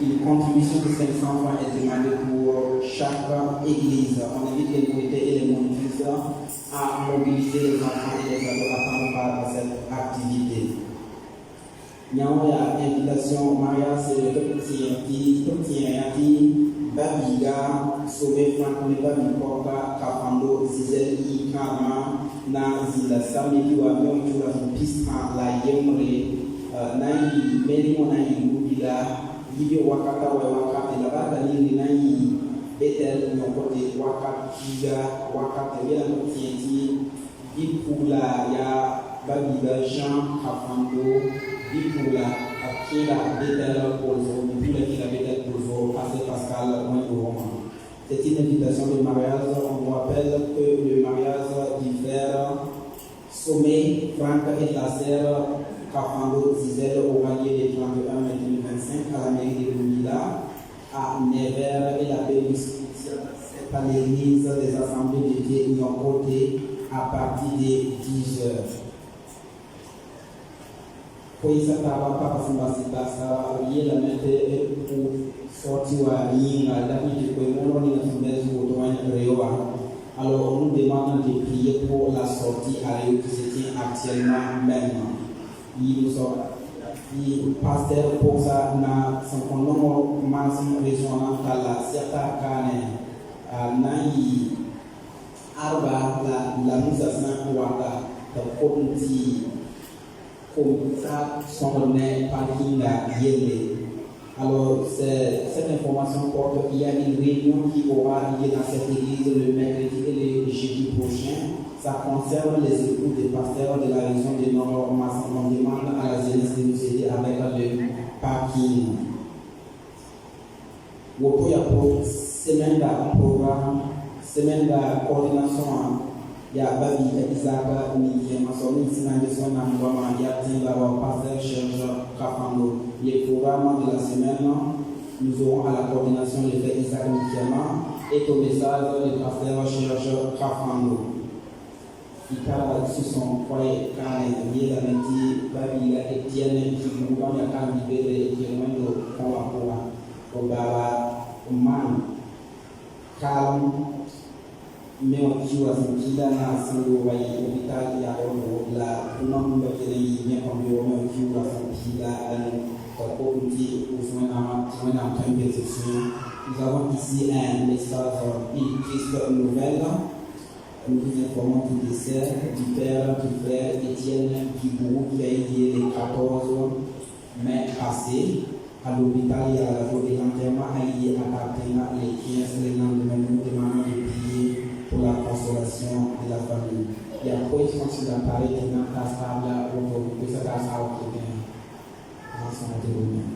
Une contribution de 500 francs est demandée pour chaque église. On invite les moniteurs et les monitrices à mobiliser les enfants et les ados à prendre part à cette activité. Il y a une invitation au mariage, c'est le petit Babiga, Sauvé Franck, Babicoca, Kafando, Zizel, Ikama, na Zila, Sami, Kiwamion, Kiwa, Pista, la Yemre, Nai, Melimo, Nai, Lubila, Libio Wakata, Wakata, la Bada, Nai, Betel, Nyokote, Wakatiga, Wakata, Yela, Tienti, Bipula, Ya, Babiga, Jean, Kafando, Bipula, Akira, Betel, Pozo, Bipula, Kira, Betel, Pozo, Pasteur Pascal, Moindou. C'est une invitation de mariage. On vous rappelle que le mariage diffère. Sommet, Franck et Lasser, Kafando, Zizel, aura lieu les 31 mai 2025 à la mairie de Lumila, à Nevers et la Péninsule. C'est à l'église des assemblées de Dieu Nyokote à partir de 10h. Koisa tawa papa Simbasita sa yela mete pour sortir à Yinga, d'habitude que mon nom est au domaine de Réoa. Alors on nous demande de prier pour la sortie à Réo qui se tient actuellement même. Il nous il pasteur pour ça na son nom maximum régional la certa kane nai arba la musa sana wata ta konti comme ça son nom parking yele. Alors cette information porte qu'il y a une réunion qui aura lieu dans cette église le mercredi et le jeudi prochain. Ça concerne les époux des pasteurs de la région de Nord. On demande à la jeunesse de nous aider avec le parking. Il y a pour semaine de programme, semaine de coordination. Il y a Babi et Isaac qui ont sorti une semaine de soins dans le mois de pasteur Serge Kafando. Les programmes de la semaine, nous aurons à la coordination le frère Isaac Mikiama et au message le pasteur Serge Kafando. Il parle sur son foyer quand il a dit Babi et Etienne qui nous donnent la carte libérée qui est loin de Kawapoa. Au Baba, au Man, calme. Mais on dit à ce qu'il a un single way, l'hôpital qui a la nombre de bien comme le Romain qui a son qu'il a un comité au soin d'un temps de session. Nous avons ici un message Christ nouvelle. Nous vous informons du décès du père, du frère Étienne Bibou qui a été le 14 mai passé à l'hôpital et à la journée d'enterrement a été appartenant les 15 le lendemain. Nous demandons de prier pour la consolation de la famille. Il y a quoi qui sont sur l'appareil qui n'a pas stable ou que ça passe à autre bien. Dans son atelier.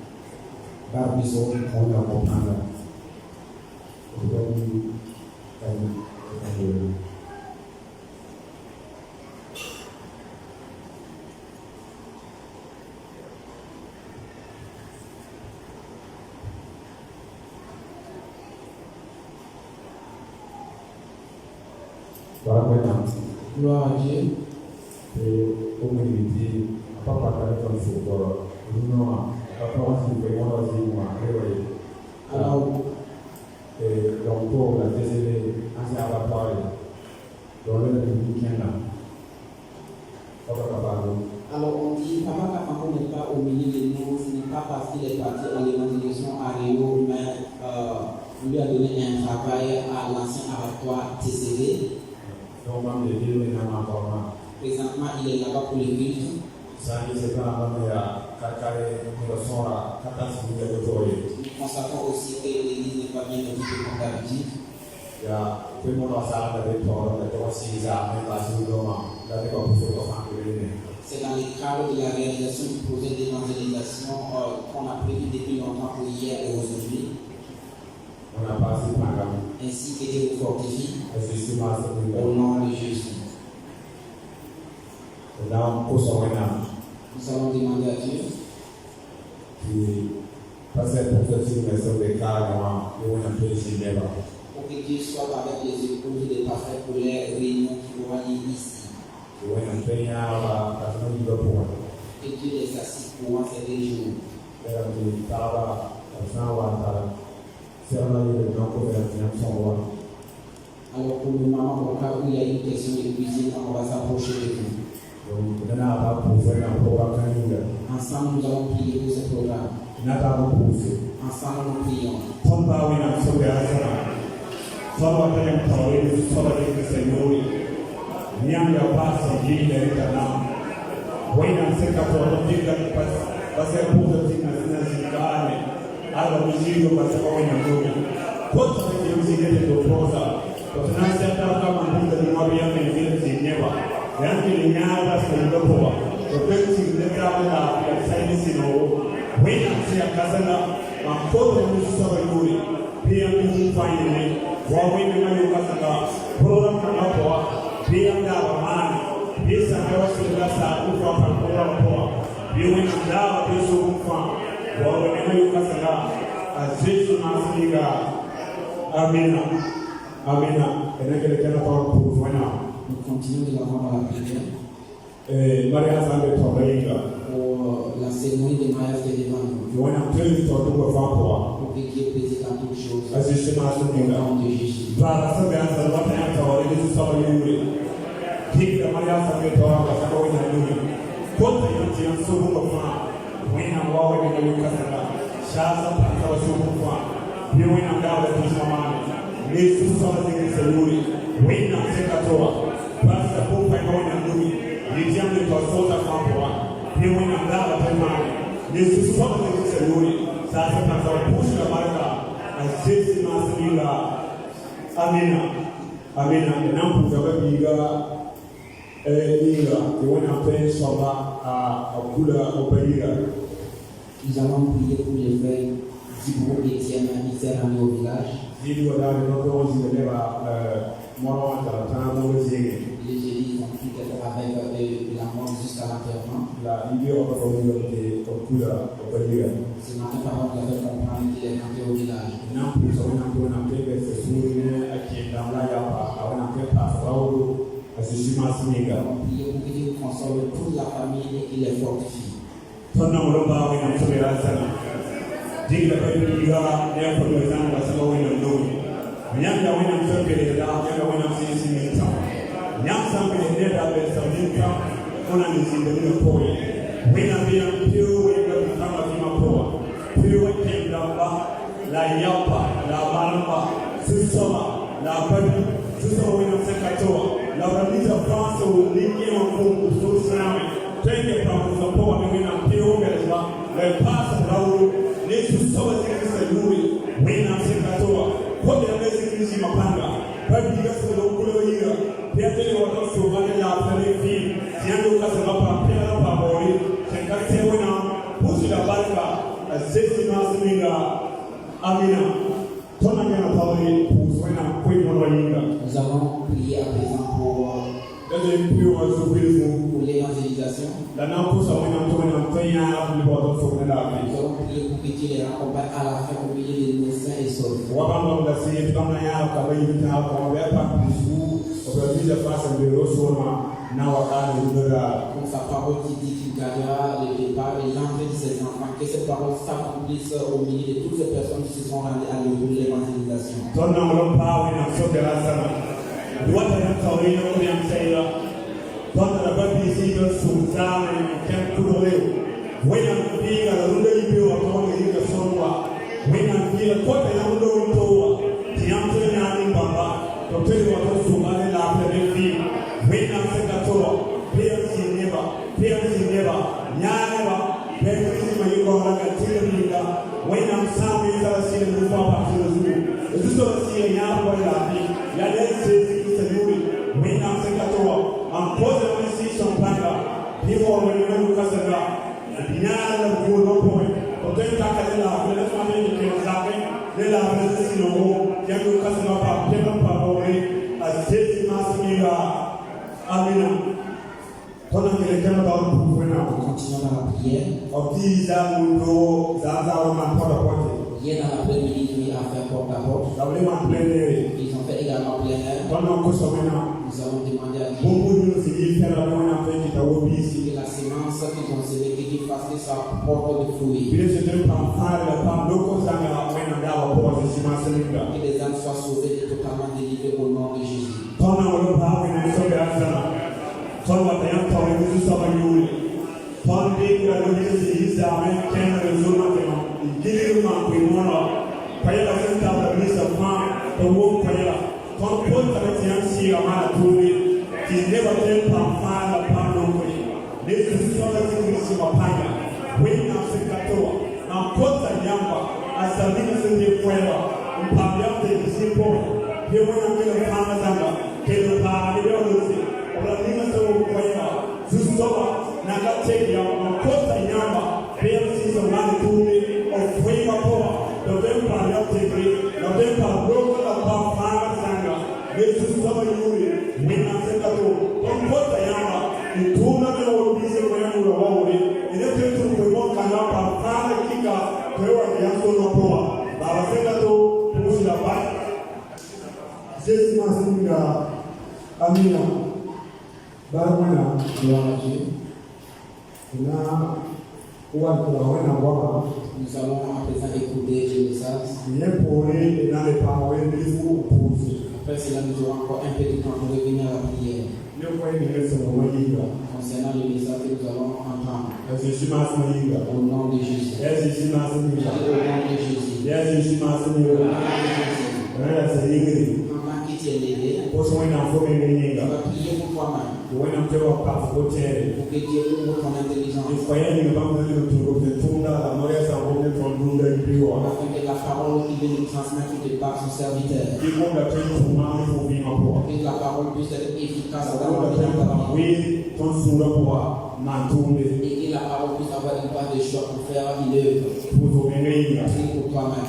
Barbizot, on va comprendre. Gloire à Dieu. Et comme il dit, à part parler comme il faut, nous n'avons pas alors, donc pour la décédée, assez à la parole, dans le week-end là. Alors on dit, Papa Kafako n'est pas au milieu de nous, ce n'est pas parce qu'il est parti à l'évangélisation à Rio, mais on lui a donné un travail à l'ancien abattoir TCV. Présentement, il est là-bas pour les culte. Nous constatons aussi que l'église n'est pas bien occupée comme d'habitude. C'est dans le cadre de la réalisation du projet d'évangélisation qu'on a prévu depuis longtemps pour hier et aujourd'hui. Ainsi que Dieu vous fortifie au nom de Jésus. Nous allons demander à Dieu pour que Dieu soit avec les épouses des parfaits pour les réunions qui vont aller ici. Que Dieu les assiste pour ces jours. Alors pour le moment, au cas où il y a une question de cuisine, on va s'approcher de vous. Ensemble, nous allons prier pour ce programme. Ensemble, nous prions. Nous continuons de l'avant dans la prière pour la cérémonie de mariage de l'évangile. Pour que Dieu préside à toutes choses. Au nom de Jésus. Nous allons prier pour les frères Dibro et Etienne qui sont ramenés au village. Les Jésus ont pu être avec la mort jusqu'à l'enterrement. Ce matin, parole nous avait comprendre qu'il est rentré au village. Nous allons prier pour que Dieu console toute la famille et qu'il les fortifie. Nous allons prier à présent pour l'évangélisation. Nous allons prier pour que Dieu les accompagne à la fin au milieu des médecins et sauvés. Pour sa parole qui dit qu'il gardera le départ et l'entrée de ses enfants, que cette parole s'accomplisse au milieu de toutes ces personnes qui se sont rendues à l'évangélisation. Continuons dans la prière. Hier dans l'après-midi, nous avons fait porte-à-porte. Ils ont fait également plein air. Nous avons demandé à Dieu que la sémence qu'ils ont sémée, qu'ils fassent que ça porte de fruits. Nous avons Que les âmes soient sauvées et totalement délivrées au nom de Jésus. Amina. Baramana. Nous allons à présent écouter le message. Après cela, nous aurons encore un peu de temps pour revenir à la prière. Concernant le message que nous allons entendre. Au nom de Jésus. Au nom de Jésus. Maman qui t'est levée, tu vas prier pour toi-même. Pour que Dieu ouvre ton intelligence. Afin que la parole qu'il veut nous transmettre de par son serviteur. Que la parole puisse être efficace dans la vie. Et que la parole puisse avoir une part de choix pour faire une œuvre. Prie pour toi-même.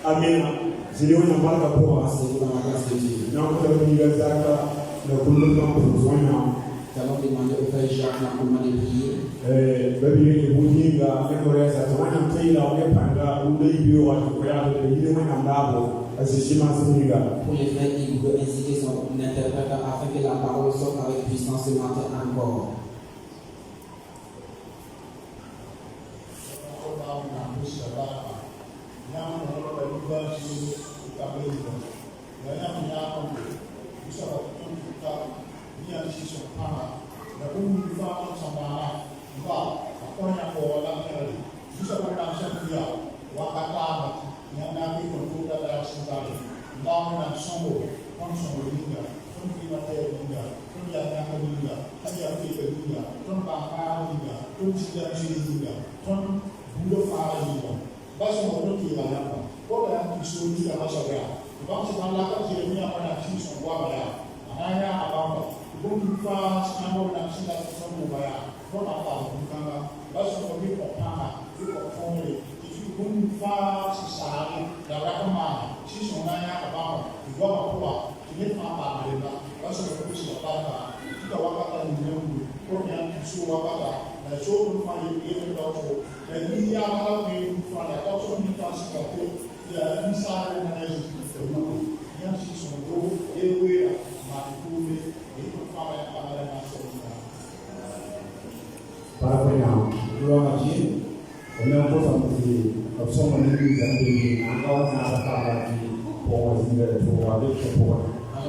Amina. Je lui en parle pour moi. C'est dans la grâce de Dieu. Nous allons demander au Père Jacques Nakouma de prier. Pour les frères, il veut inciter son interprète afin que la parole sorte avec puissance ce matin encore. Gloire à Dieu.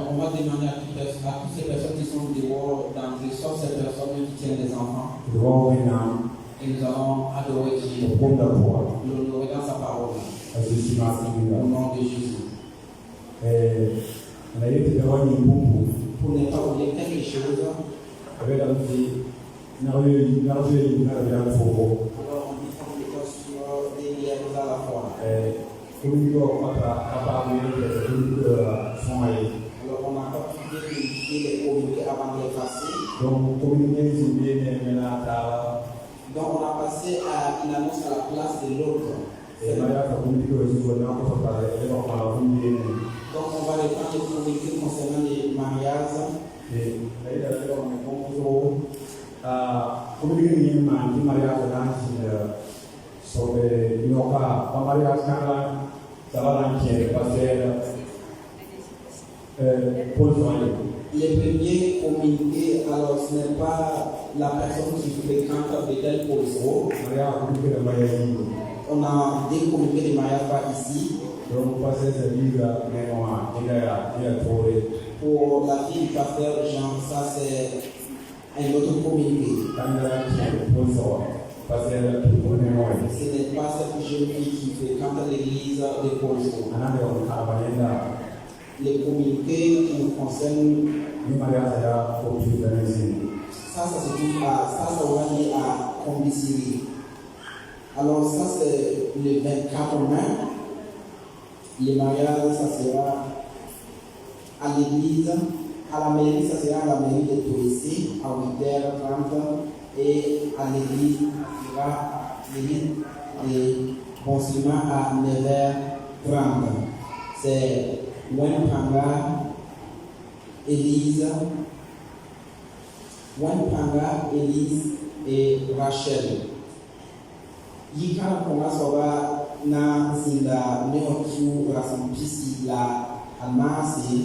On va demander à toutes ces personnes qui sont dehors d'entrer, sauf ces personnes qui tiennent les enfants. Et nous allons adorer Dieu. L'honorer dans sa parole. Au nom de Jésus. Pour ne pas oublier quelque chose. Alors on dit comme les postures des lièvres à la fois. Alors on a pas pu vérifier les communiqués avant de les passer. donc Donc on a passé à une annonce à la place de l'autre. Donc on va reprendre les communiqués concernant les mariages. Les premiers communiqués, alors ce n'est pas la personne qui fréquente de tel pôle. On a des communiqués de mariage par ici. Pour la fille du pasteur Jean, ça c'est un autre communiqué. Ce n'est pas cette jeune fille qui fréquente l'église de Polso. Les communiqués qui nous concernent, ça va lié à Combisiri. Alors ça c'est le 24 mai. Les mariages, ça sera à l'église, à la mairie, ça sera à la mairie de Toissy à 8h30 et à l'église, il y aura l'église de Bonslima à 9h30. C'est Wenpanga, Élise et Rachel. Yikana Konga Soba na zinda neokiu rasampisi la almasi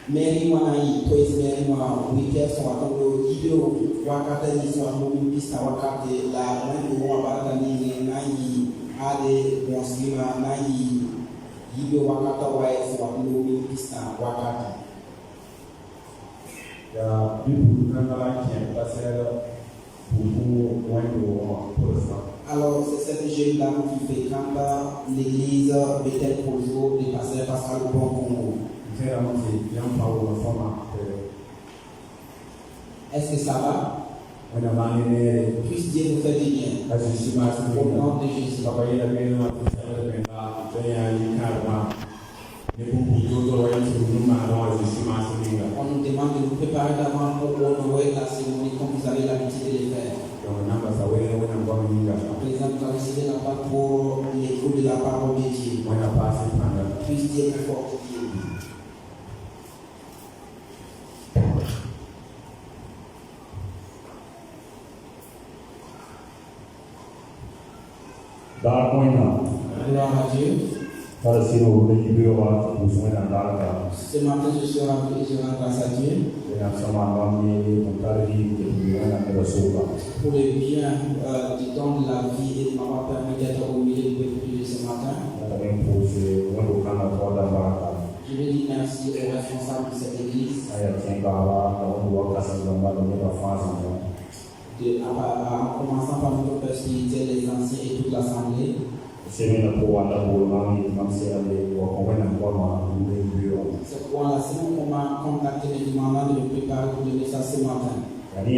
Mary Wanai Toys Mary Wa Wikia Swatogo Ido Wakata ni Swatogo Pista Wakate la Wendu Wabata ni Nai Ade Bonslima Nai Ido Wakata Wae Swatogo Pista Wakata. Ya bibu nangala kien passer pour Alors, c'est cette jeune dame qui fréquente l'église Bethel Polso de Pasteur Pascal Bon Congo. Est-ce que ça va? Puisse Dieu nous faire du bien. Au nom de Jésus. On nous demande de nous préparer d'avant pour honorer la cérémonie comme vous avez l'habitude de le faire. À présent, nous allons recevoir la part pour l'écoute de la parole de Dieu. Puisse Dieu nous fortifier. Gloire à Dieu. Ce matin, je suis rempli et je rends grâce à Dieu pour le bien du don de la vie et de m'avoir permis d'être au milieu du peuple de ce matin. Je veux dire merci aux responsables de cette église, en commençant par notre père spirituel, les anciens et toute l'assemblée. C'est pourquoi la semaine qu'on m'a contacté me demandant de me préparer pour donner ça ce matin. Et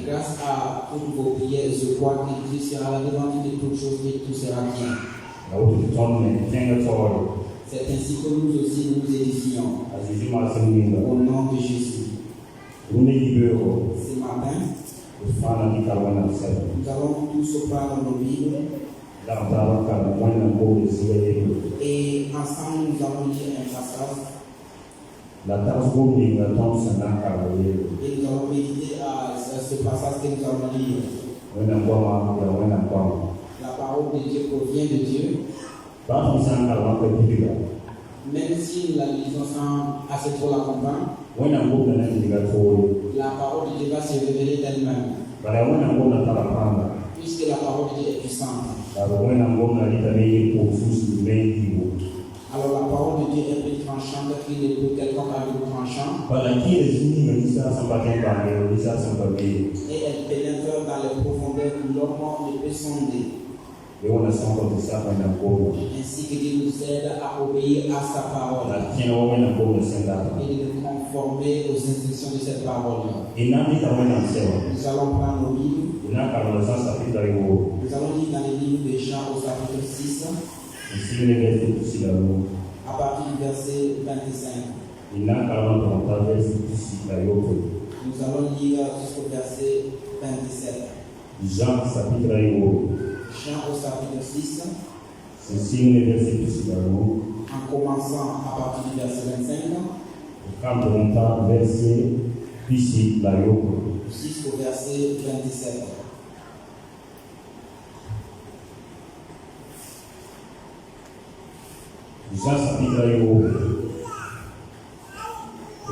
grâce à toutes vos prières, je crois que Dieu sera la devant de toutes choses et tout sera bien. C'est ainsi que nous aussi nous édifions. Au nom de Jésus. Ce matin, nous allons tous prendre nos Bibles et ensemble nous allons lire un passage et nous allons méditer à ce passage que nous allons lire. La parole de Dieu provient de Dieu. Même si la lisons sans assez trop la comprendre, la parole de Dieu va se révéler d'elle-même. Puisque la parole de Dieu est puissante. Alors la parole de Dieu est plus tranchante qu'il ne peut quelconque avec tranchant. Et elle pénètre dans les profondeurs que l'homme ne peut sonder. Et on a sans compter ça quand on a beau. ainsi que Dieu nous aide à obéir à sa parole La tienne au moins a beau de Saint-Data. et de nous conformer aux instructions de cette parole. Et n'a mis à moins dans le cerveau. Nous allons prendre nos livres. Il n'a qu'à dans le sens à plus d'arrivo. Nous allons lire dans les livres de Jean au chapitre 6, Ici, les versets ici là-haut. à partir du verset 25. Il n'a qu'à dans le verset ici là-haut. Nous allons lire jusqu'au verset 27. Jean chapitre là-haut. Jean au chapitre 6, Ceci les versets ici là-haut. en commençant à partir du verset 25 Quand on entend verset ici là-haut. jusqu'au verset 27. Jean chapitre là-haut.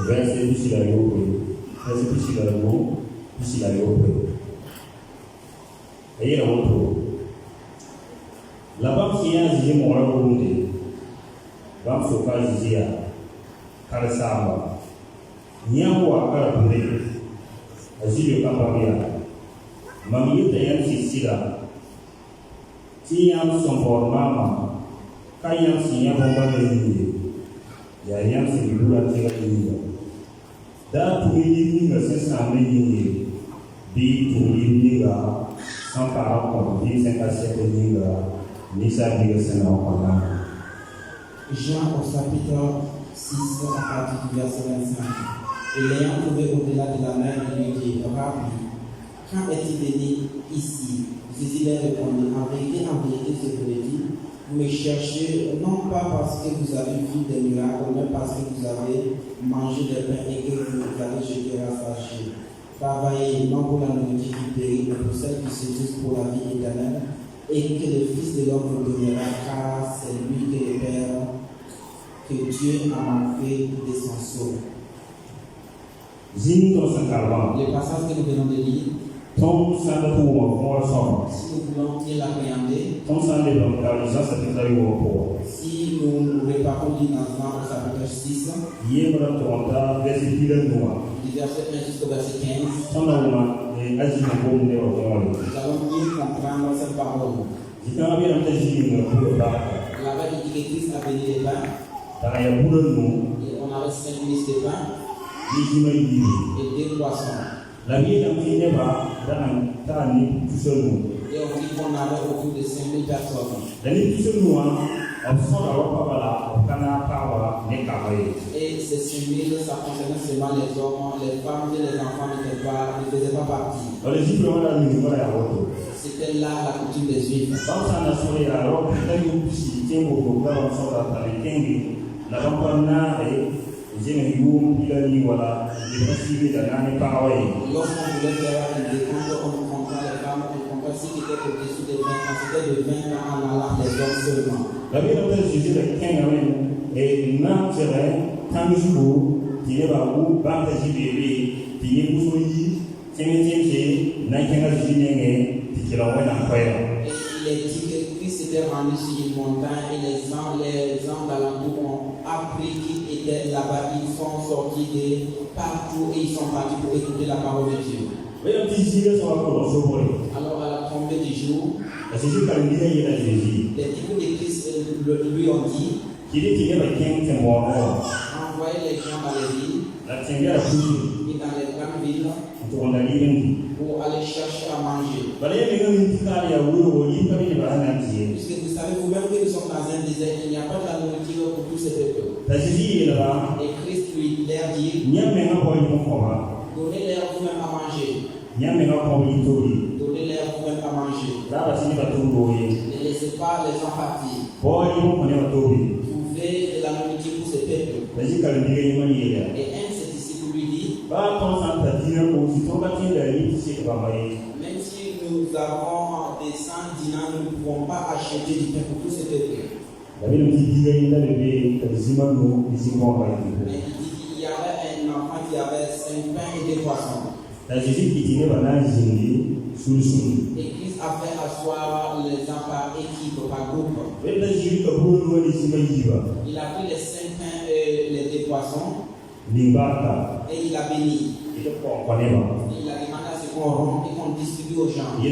Verset ici là-haut. Verset ici là-haut. Ici là-haut. Et là haut. Là-bas, qui a dit mon rôle, va me faire dire à Karsamba. Niawa Karabure, Azilio Kaparia, Mamie Tayan Sisila, Tiam Sompor Mama, Kayam Sinya Bomba Mini, Yayam Sibula Tia. Da to me, a sense of me, be to me, sans parole, comme 57 Nisa Bigasena Okana. Jean au chapitre 6 à partir du verset 25. Et l'ayant trouvé au-delà de la mer, il lui dit, Rabbi, quand est-il venu ici? Jésus leur répondit, en vérité, je vous le dis, vous me cherchez non pas parce que vous avez vu des miracles, mais parce que vous avez mangé des pains et que vous avez jeté rassasié. Travaillez non pour la nourriture qui périt, mais pour celle qui se juste pour la vie éternelle, et que le Fils de l'homme vous donnera, car c'est lui que le Père, que Dieu a manqué de son sceau. Le passage que nous venons de lire, si nous voulons bien l'appréhender, si nous réparons l'instant au chapitre 6, du verset 1 jusqu'au verset 15, nous allons mieux comprendre cette parole. La veille dit que Christ a béni les pains, et on avait 5 listes de pains et 2 poissons. La vie d'un petit débat dans un tout seul. Et on dit qu'on avait autour de 5000 personnes. La vie tout seul, on sort la robe là, on canard par les carrés. Et ces 5000, ça concernait seulement les hommes, les femmes et les enfants ne faisaient pas partie. Les Juifs ont la nuit, voilà la robe. C'était là la coutume des Juifs. Quand on a sorti la robe, il y a une petite tient au programme, on sort dans les kingi. La robe en a et j'ai eu il a dit voilà, il faut suivre la dernière parole. Lorsqu'on voulait faire une décompte, on comptait les femmes, on comptait ce qui était au-dessus des 20 ans. C'était de 20 ans en allant les hommes seulement. La vie de Jésus est 15 ans et non, c'est vrai, tant de jours, il est là où, bande de bébés, il est où, il est n'a qu'un Julien, il est là où il est. Il est dit que Christ s'était rendu sur une montagne et les gens d'alentour ont appris qu'il était là-bas. Ils sont sortis de partout et ils sont partis pour écouter la parole de Dieu. Alors à la tombée du jour, les disciples de Christ lui ont dit, envoyez les gens dans les villes et dans les grandes villes pour aller chercher à manger. Puisque vous savez vous-même que nous sommes dans un désert, il n'y a pas de la nourriture pour tous ces peuples. Et Christ lui leur dit, donnez-leur vous-même à manger. Donnez-leur vous-même à manger. Ne laissez pas les gens partir. Trouvez de la nourriture pour ces peuples. Et un de ses disciples lui dit, même si nous avons des 100 dinars, nous ne pouvons pas acheter du pain pour tous ces peuples. Mais il dit qu'il y avait un enfant qui avait 5 pains et 2 poissons. Et Christ a fait asseoir les gens par équipe, par groupe. Il a pris les 5 pains et les 2 poissons et il a béni. Et il a demandé à ce qu'on rompe et qu'on distribue aux gens. Et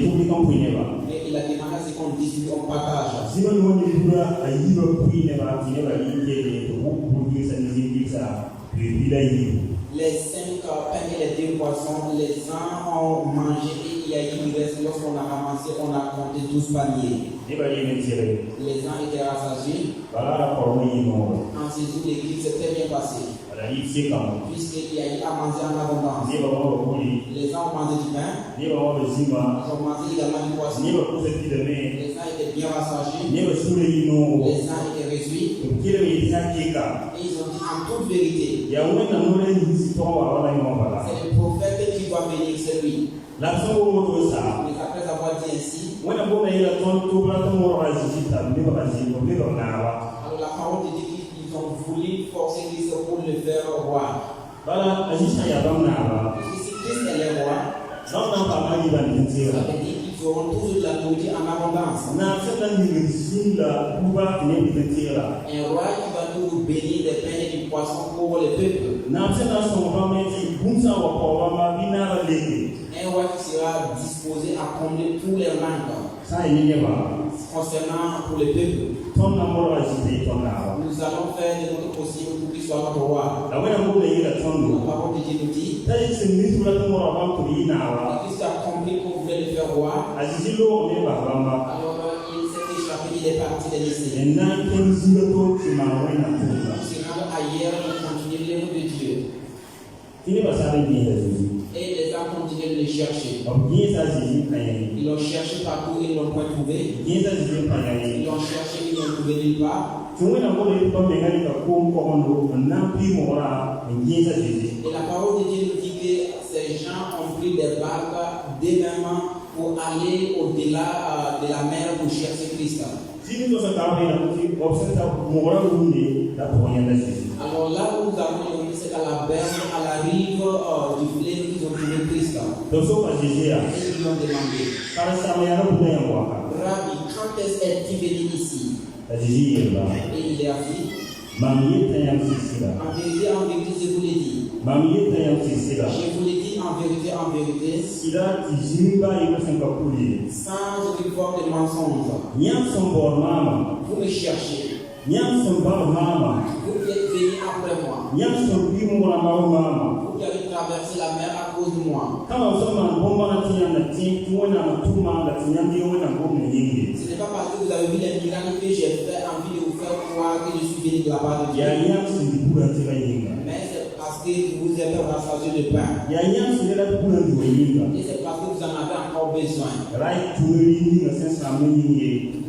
il il a demandé à ce qu'on discute, on partage. Zima no ni bura ayiba kuine ba tine ba linke de ko pour ça ni ça puis Les 5 pains et les 2 poissons, les uns ont mangé et il y a eu du reste. Lorsqu'on a ramassé, on a compté 12 paniers. Les uns étaient rassasiés. En ces jours, l'église s'est très bien passée. Puisqu'il y a eu à manger en abondance. Les uns ont mangé du pain. Ils ont mangé également du poisson. Les uns étaient bien rassasiés. Les uns étaient réjouis. Et ils ont dit en toute vérité. C'est le prophète qui doit venir, c'est lui. Mais après avoir dit ainsi, alors la parole de Dieu, ils ont voulu forcer Christ pour le faire roi. Parce que si Christ est le roi, ça veut dire qu'ils auront toujours la nourriture en abondance. Un roi qui va nous bénir des pains et du poisson pour le peuple. Un roi qui sera disposé à combler tous les manques concernant pour le peuple. Nous allons faire de notre possible pour qu'il soit notre roi. La parole de Dieu nous dit, Christ a compris qu'on voulait le faire roi. Alors il s'est échappé, il est parti de laisser. Il se rend ailleurs pour continuer l'œuvre de Dieu. Et les gens continuent de le chercher. Ils l'ont cherché partout, ils ne l'ont pas trouvé. Ils l'ont cherché, ils l'ont trouvé nulle part. Et la parole de Dieu nous dit que ces gens ont pris des barques d'eux-mêmes pour aller au-delà de la mer pour chercher Christ. Alors là où nous avons c'est qu'à la berge, à la rive du fleuve, ils ont trouvé Christ. Et ils lui ont demandé, Rabbi, quand est-ce qu'il venu ici? Et il a dit, en vérité, je vous l'ai dit. Je vous l'ai dit en vérité, sans aucune forme de mensonge. Vous me cherchez. Vous êtes venu après moi. Vous qui avez traversé la mer à cause de moi. Ce n'est pas parce que vous avez vu les miracles que j'ai fait envie de vous faire croire que je suis venu de la part de Dieu. Mais c'est parce que vous êtes rassasié de pain. Et c'est parce que vous en avez encore besoin.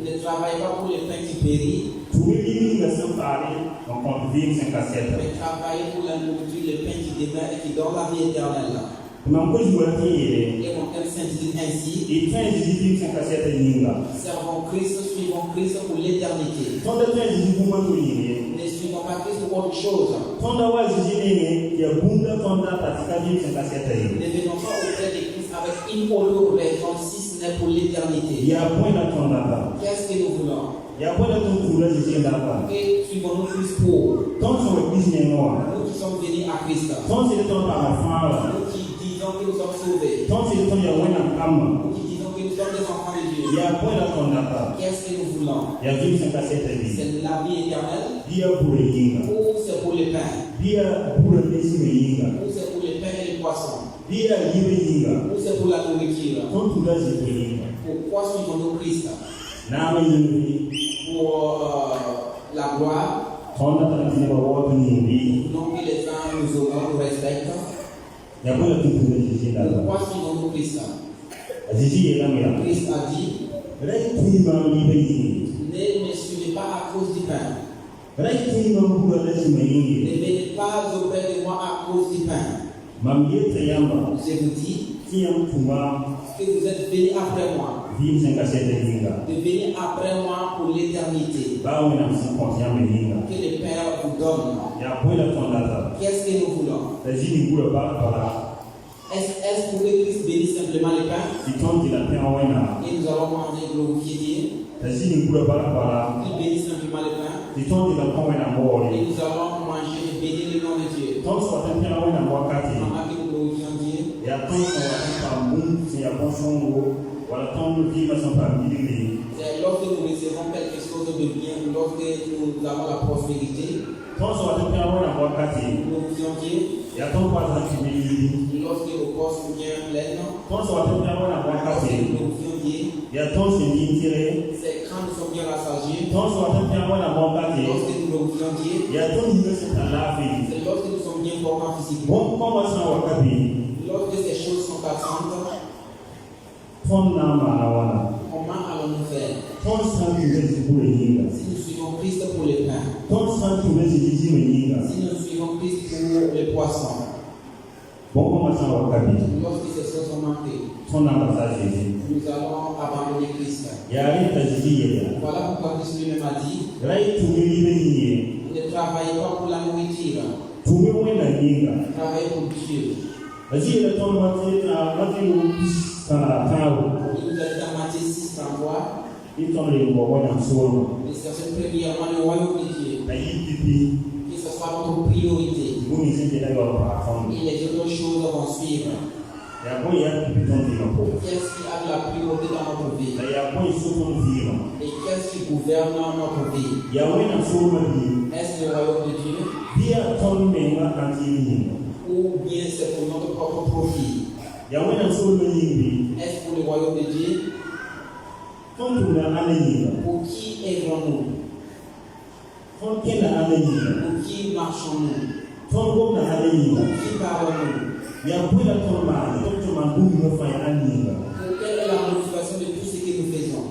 Ne travaillez pas pour le pain qui périt. Mais travaillez pour la nourriture, le pain qui demeure et qui donne la vie éternelle. Et mon thème s'intitule ainsi, servons Christ, suivons Christ pour l'éternité. Ne suivons pas Christ pour autre chose. Ne venons pas auprès de Christ avec une autre raison, si ce n'est pour l'éternité. Qu'est-ce que nous voulons? Et suivons-nous Christ pour nous qui sommes venus à Christ. Nous qui disons que nous sommes sauvés. Nous qui disons que nous sommes des enfants de Dieu. Qu'est-ce que nous voulons? C'est la vie éternelle ou c'est pour le pain? Ou c'est pour le pain et le poisson? Ou c'est pour la nourriture? Pourquoi suivons-nous Christ? Pour la gloire, non que les gens nous honorent, nous respectent. Pourquoi suivons-nous Christ? Christ a dit, ne me suivez pas à cause du pain. Ne venez pas auprès de moi à cause du pain. Je vous dis que vous êtes venus après moi. De venir après moi pour l'éternité. Que le Père vous donne. Qu'est-ce que nous voulons? Est-ce pour que Christ bénisse simplement le pain? Et nous allons manger glorifier Dieu. Qu'il bénisse simplement le pain. Et nous allons manger et bénir le nom de Dieu. Pendant que nous glorifions Dieu. Voilà, ton vie va s'en parler. C'est lorsque nous recevons quelque chose de bien, lorsque nous avons la prospérité, Ton soit de faire la voix cassée. nous voulons dire, Il y a ton voisin qui vit. lorsque nos poches sont bien pleines, Ton soit de faire la voix cassée. nous voulons dire, Il y a ton signé tiré. c'est quand nous sommes bien rassasiés, Ton soit de faire la voix cassée. lorsque nous voulons dire, Il y a ton niveau c'est à la vie. c'est lorsque nous sommes bien portants physiquement, Bon, comment ça va caper? lorsque ces choses sont absentes, Ton nom à comment allons-nous faire? ton sang qui est pour les yinga. Si nous suivons Christ pour les pains, Ton sang qui est Jésus les yinga. si nous suivons Christ pour les poissons, Bon, comment ça va caper? lorsque ces choses sont manquées, Ton nom à Jésus. nous allons abandonner Christ. Il y a rien à Jésus. Voilà pourquoi Christ lui-même a dit, Là, il tout le monde. ne travaillez pas pour la nourriture, Tout le monde est yinga. travaillez pour Dieu. Vas-y, le temps de il Il nous a dit dans Matthieu 6, 33, tombe les mots dans son. de chercher premièrement le royaume de Dieu, Il y pipi. que ce soit notre priorité. Vous me dites d'ailleurs par contre. Et les autres choses vont suivre. Il y a bon, il y a pipi dans le pot. Qu'est-ce qui a de la priorité dans notre vie? Il y a bon, il faut qu'on vive. Et qu'est-ce qui gouverne notre vie? Il y a bon, dans son vie. Est-ce le royaume de Dieu? Bien, ton mémoire anti-ligne. Ou bien c'est pour notre propre profit? Il y a bon, dans son vie. Est-ce pour le royaume de Dieu? Quand tu l'as allé, Pour qui œuvrons-nous? quand tu l'as allé, Pour qui marchons-nous? quand tu l'as allé, Pour qui parlons-nous? il y a bon, la tombe, quand tu m'as dit, me faire aller. Pour quelle est la motivation de tout ce que nous faisons?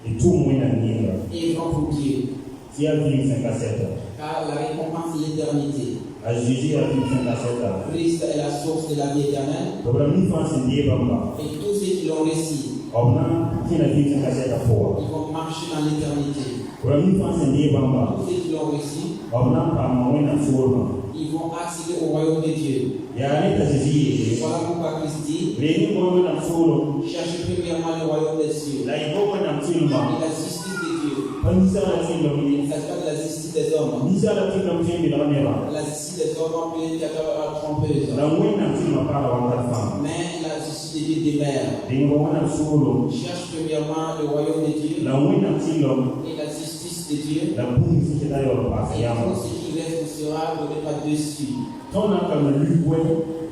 Et tout le monde a dit, Œuvrons pour Dieu. si elle vit 5 à 7 ans. Car la récompense est l'éternité. À Jésus a vit 5 à 7 ans. Christ est la source de la vie éternelle. Donc, la mise en scène des bambas. Et tous ceux qui l'ont reçu, On a qui n'a vit 5 à 7 à fois. ils vont marcher dans l'éternité. Pour la mise en scène des bambas. Tous ceux qui l'ont reçu, On a pas moins dans son. ils vont accéder au royaume de Dieu. Il y a un état de Jésus. Voilà pourquoi Christ dit, Les niveaux dans son. cherchez premièrement le royaume des cieux Là, il faut dans son. et la justice de Dieu. Pas mis à la fin de Il ne s'agit pas de la justice des hommes. mis à la fin de la La justice des hommes peut être trompeuse. la moins dans son pas la femme. Mais la justice de Dieu demeure. Les niveaux dans son. Cherche premièrement le royaume de Dieu La moins dans son. et la justice de Dieu. La boum, c'est d'ailleurs pas Et fiable. tout ce qui reste sera donné par-dessus. Ton a comme lui,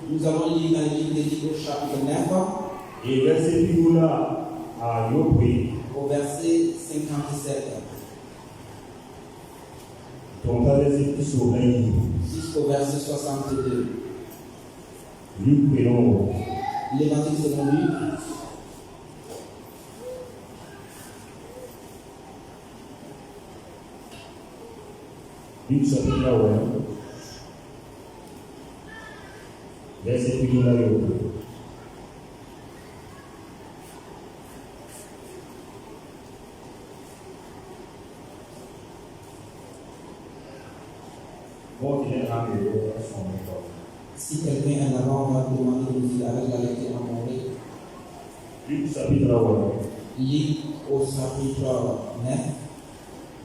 Nous allons lire dans le livre des Livres chapitre 9 et verset plus là à Yopé. au verset 57 Ton verset plus au règne. jusqu'au verset 62. Luc Pénon. L'évangile selon Luc, Luc chapitre 1. Verset plus là Yopé. Bon, il est à son école. si quelqu'un en avant va demander de nous avec la lecture en anglais, Luc chapitre 1. Luc au chapitre 9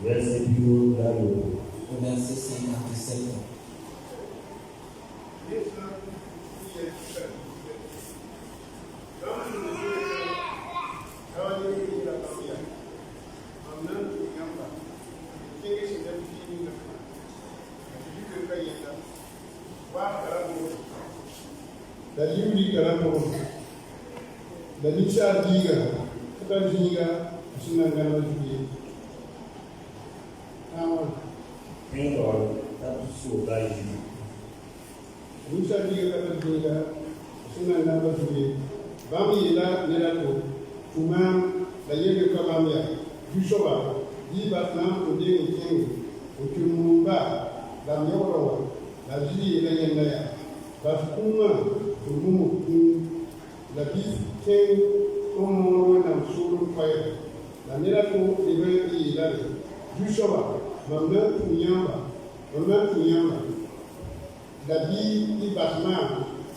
Verset plus là Yopé. au verset 57. Da yimɓi karanto da nicca diiga kata diiga suna ngana jugi amal Então, está tudo aí. nicca diiga kata diiga suna ngana jugi bam yila nela to tuma da yebe ka bam ya bishoba di batna ko de ni kengu o tumumba da nyoro da jiri yela yenda ya ba kuma tumumu kun la bis ken omo na suru fire la nela to ebe yila bishoba mamna tunyamba da di batna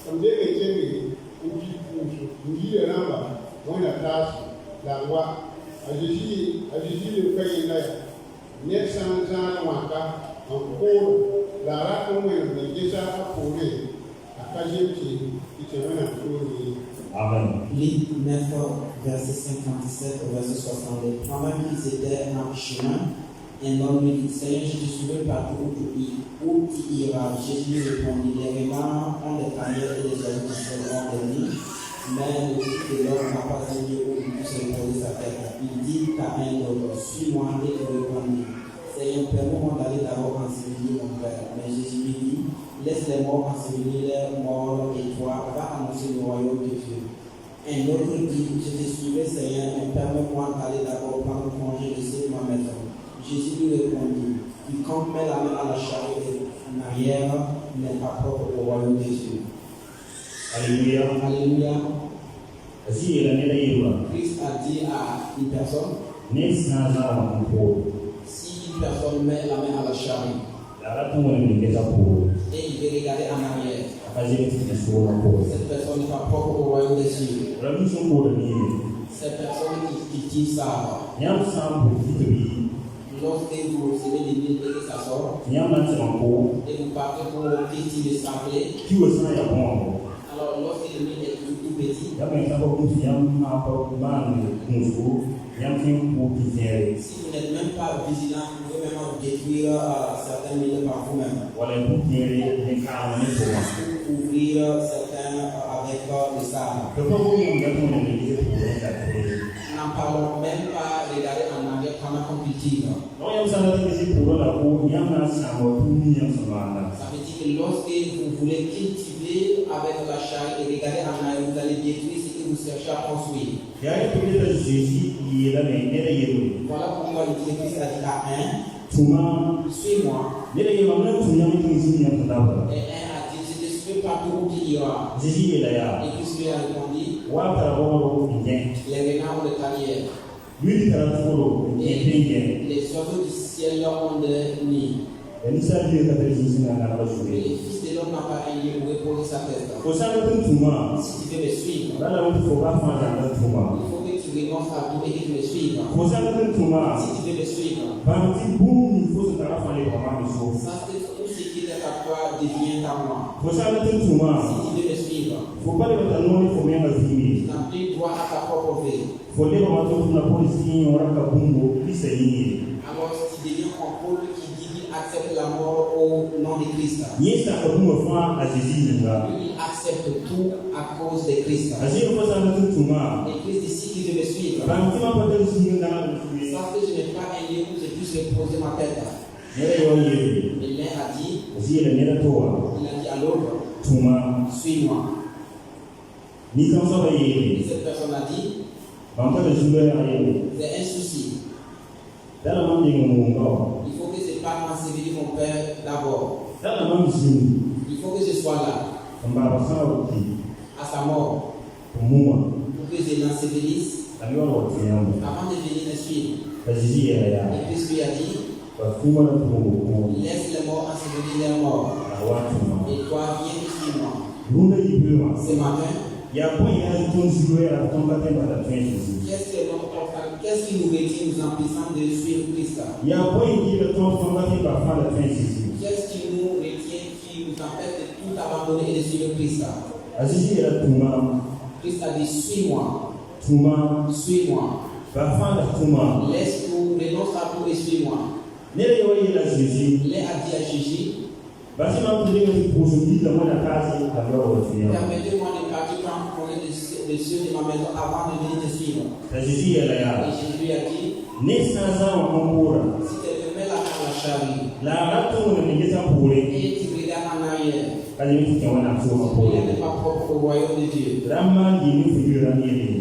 ko de ni kengu nji ramba wona tasu langwa ajiji le kai na ne san waka an ko la ra ko mo ne gesa a ko ne a kaje ti Amen. Luc 9, verset 57 au verset 62. Pendant qu'ils étaient en chemin, un homme lui dit, Seigneur, je te suivrai partout où tu iras. Jésus lui répondit, les renards ont des tanières et les oiseaux ont des nids, mais le Fils de l'homme n'a pas un lieu où il puisse reposer sa tête. Il dit à un autre, suis-moi, et il répondit, Seigneur, permets-moi d'aller d'abord ensevelir mon père. Mais Jésus lui dit, laisse les morts ensevelir leurs morts et toi, va annoncer le royaume de Dieu. Un autre dit, je te suivrai, Seigneur, mais permets-moi d'aller d'abord prendre congé de ceux de ma maison. Jésus lui répondit, quiconque met la main à la charrue en arrière n'est pas propre au royaume de Dieu. Alléluia. Alléluia. Asi la Christ a dit à une personne, si une personne met la main à la charrue et il veut regarder en arrière, cette personne n'est pas propre au royaume des cieux. Cette personne qui dit ça, lorsque vous recevez des mille et que ça sort, et vous partez pour cultiver le sablé, alors lorsque le mille est tout petit, si vous n'êtes même pas vigilant, vous pouvez même détruire certains milles par vous-même. Ouvrir certains avec le sable. N'en parlons même pas regarder en arrière pendant qu'on cultive. Ça veut dire que lorsque vous voulez cultiver avec la charrue et regarder en arrière, vous allez détruire ce que vous cherchez à construire. Voilà pourquoi le Christ a dit à un, suis-moi. Et un a dit, je te suis partout où tu iras. Et Christ lui a répondu, les renards ont des tanières. Et les oiseaux du ciel ont des nids. Et le Fils de l'homme n'a pas un lieu où reposer sa tête. Si tu veux me suivre, il faut que tu renonces à tout et que tu me suives. Si tu veux me suivre, sache que tout ce qui est à toi devient à moi. Si tu veux me suivre, tu n'as plus droit à ta propre vie. Alors tu deviens un pôle qui dit qu'il accepte la mort au nom de Christ. Lui, il accepte tout à cause de Christ. Et Christ dit, si tu veux me suivre, sache que je n'ai pas un lieu où je puisse reposer ma tête. Et l'un a dit, il a dit à l'autre, suis-moi. Et cette personne a dit, j'ai un souci. Il faut que je parte ensevelir mon père d'abord. Il faut que je sois là, à sa mort, pour que je l'ensevelisse avant de venir me suivre. Et Christ lui a dit, laisse les morts ensevelir les morts. Et toi, viens me suivre. Ce matin, qu'est-ce qui nous retient nous empêchant de suivre Christ? Qu'est-ce qui nous retient, qui nous empêche de tout abandonner et de suivre Christ? Christ a dit, suis-moi. Suis-moi. Laisse tout, renonce à tout et suis-moi. Il a dit à Jésus, permettez-moi de partir prendre les cieux de ma maison avant de venir te suivre. Et Jésus lui a dit, si tu te mets la main à la charrue et tu regardes en arrière, il n'est pas propre au royaume de Dieu.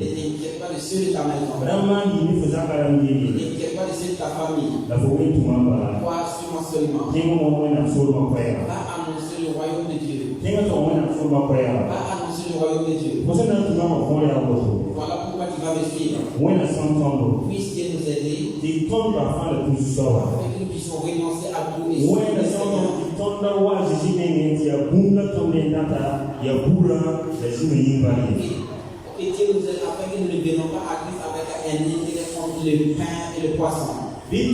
Ne t'inquiète pas de ceux de ta maison. Ne t'inquiète pas de ceux de ta famille. Toi, suis-moi seulement. Va annoncer le royaume de Dieu. Va annoncer le royaume de Dieu. Voilà pourquoi tu vas me suivre. Puisse Dieu nous aider. Et que nous puissions renoncer à tout et suivre le Seigneur. Et Dieu nous aide afin que nous ne venons pas à Christ avec un intérêt contre le pain et le poisson. Et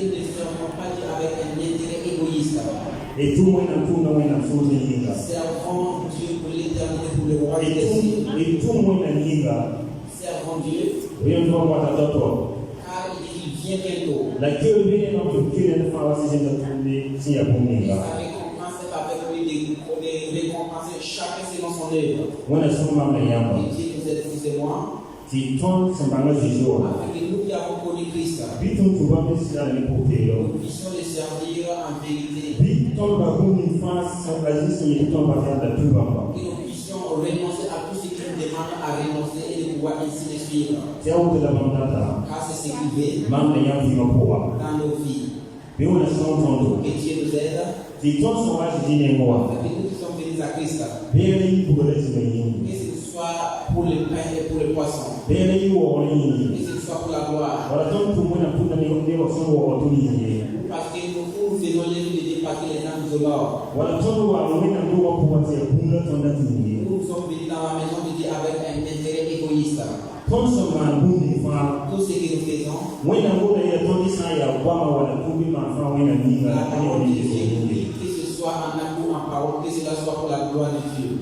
nous ne serons pas Dieu avec un intérêt égoïste. Et tout le monde a tout le monde a chose yinga. Servant Dieu pour l'éternité, pour le roi des cieux. Et tout le monde a yinga. Servant Dieu, Oui, on doit voir ta toto. car il vient bientôt. La Dieu vient dans le cœur de la femme si j'ai trouvé si y a pour Et yinga. sa récompense est avec lui de récompenser chacun selon son œuvre. On a son maman yamba. Et Dieu nous aide, vous et moi, Si ton son banga jijo. afin que nous qui avons connu Christ, Biton tu vas me sira le porter. nous puissions le servir en vérité. Biton va vous une face sans agir sur les temps va faire de tout bamba. Que nous puissions renoncer à tout ce qui nous demande à renoncer et de pouvoir ainsi le suivre. C'est où de la mandata. Car c'est ce qui veut Maman yamba va pouvoir. dans nos vies. Mais on a son temps. Que Dieu nous aide, Si ton son va se dire moi. afin que nous qui sommes venus à Christ, Bien les pour les yinga. que ce soit pour le pain et pour le poisson, Bien les wo que ni. ce soit pour la gloire. Wala ton tu mona kuna ni ndio son wo tu ni. Parce que nous faisons les vies de Dieu, parce que les gens nous honorent. Wala ton wa mona ndio wa pour te kuna ton dati. Nous sommes venus dans la maison de Dieu avec un intérêt égoïste. Ton son ma bundi fa. Tout ce que nous faisons, Wena ngona ya ton sa ya kwa wala kumbi ma fa wena ni la na parole de ni Dieu nous ni. dit, que ce soit en amour, en parole, que cela soit pour la gloire de Dieu.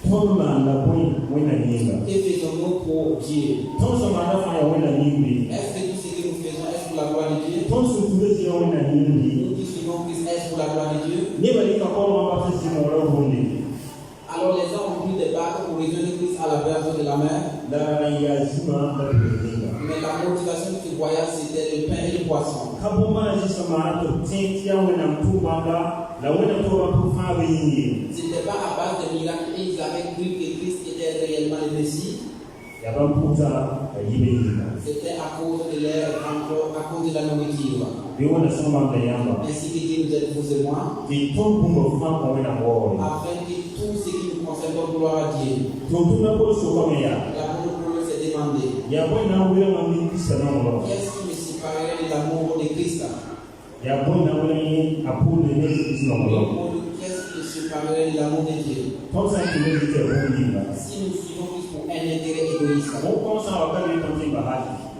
Ton ma na point wena ni. Que faisons-nous pour Dieu? Ton son ma na fa ya wena ni. Est-ce que tout ce que nous faisons est pour la gloire de Dieu? Ton son tu veux dire wena ni. Nous qui suivons Christ, est-ce pour la gloire de Dieu? Ni ba ni ka ko ma fa si mo la bundi. Alors les gens ont pris des barques pour rejoindre Christ à la berge de la mer. La ya zima da ni. Mais la motivation de ce voyage, c'était le pain et le poisson. Kabuma jisa ma to tintia wena mtubanga la wena to wa ku fa yi. Ce n'était pas à base de miracles et ils avaient cru que Christ était réellement le Messie. Ya ba puta yibe yinga. C'était à cause de l'air, à cause de la nourriture. Bi wona sama da yamba. Ainsi que Dieu nous aide, vous et moi, Ki ton bumbo fa ko wena wo. afin que tout ce qui nous concerne donne gloire à Dieu. To tu na ko so ko me ya. La bonne s'est demandé, Ya boy na wele ma mi kisa na mo. qu'est-ce qui me séparerait de l'amour de Christ? Ya boy na wele ni apule ne kisa na mo. Qu'est-ce qui me séparerait de l'amour de Dieu? Ton sa ki me dite wo yinga. Si nous suivons Christ pour un intérêt égoïste, Mo ko sa wa ka ni ton ti ba ha.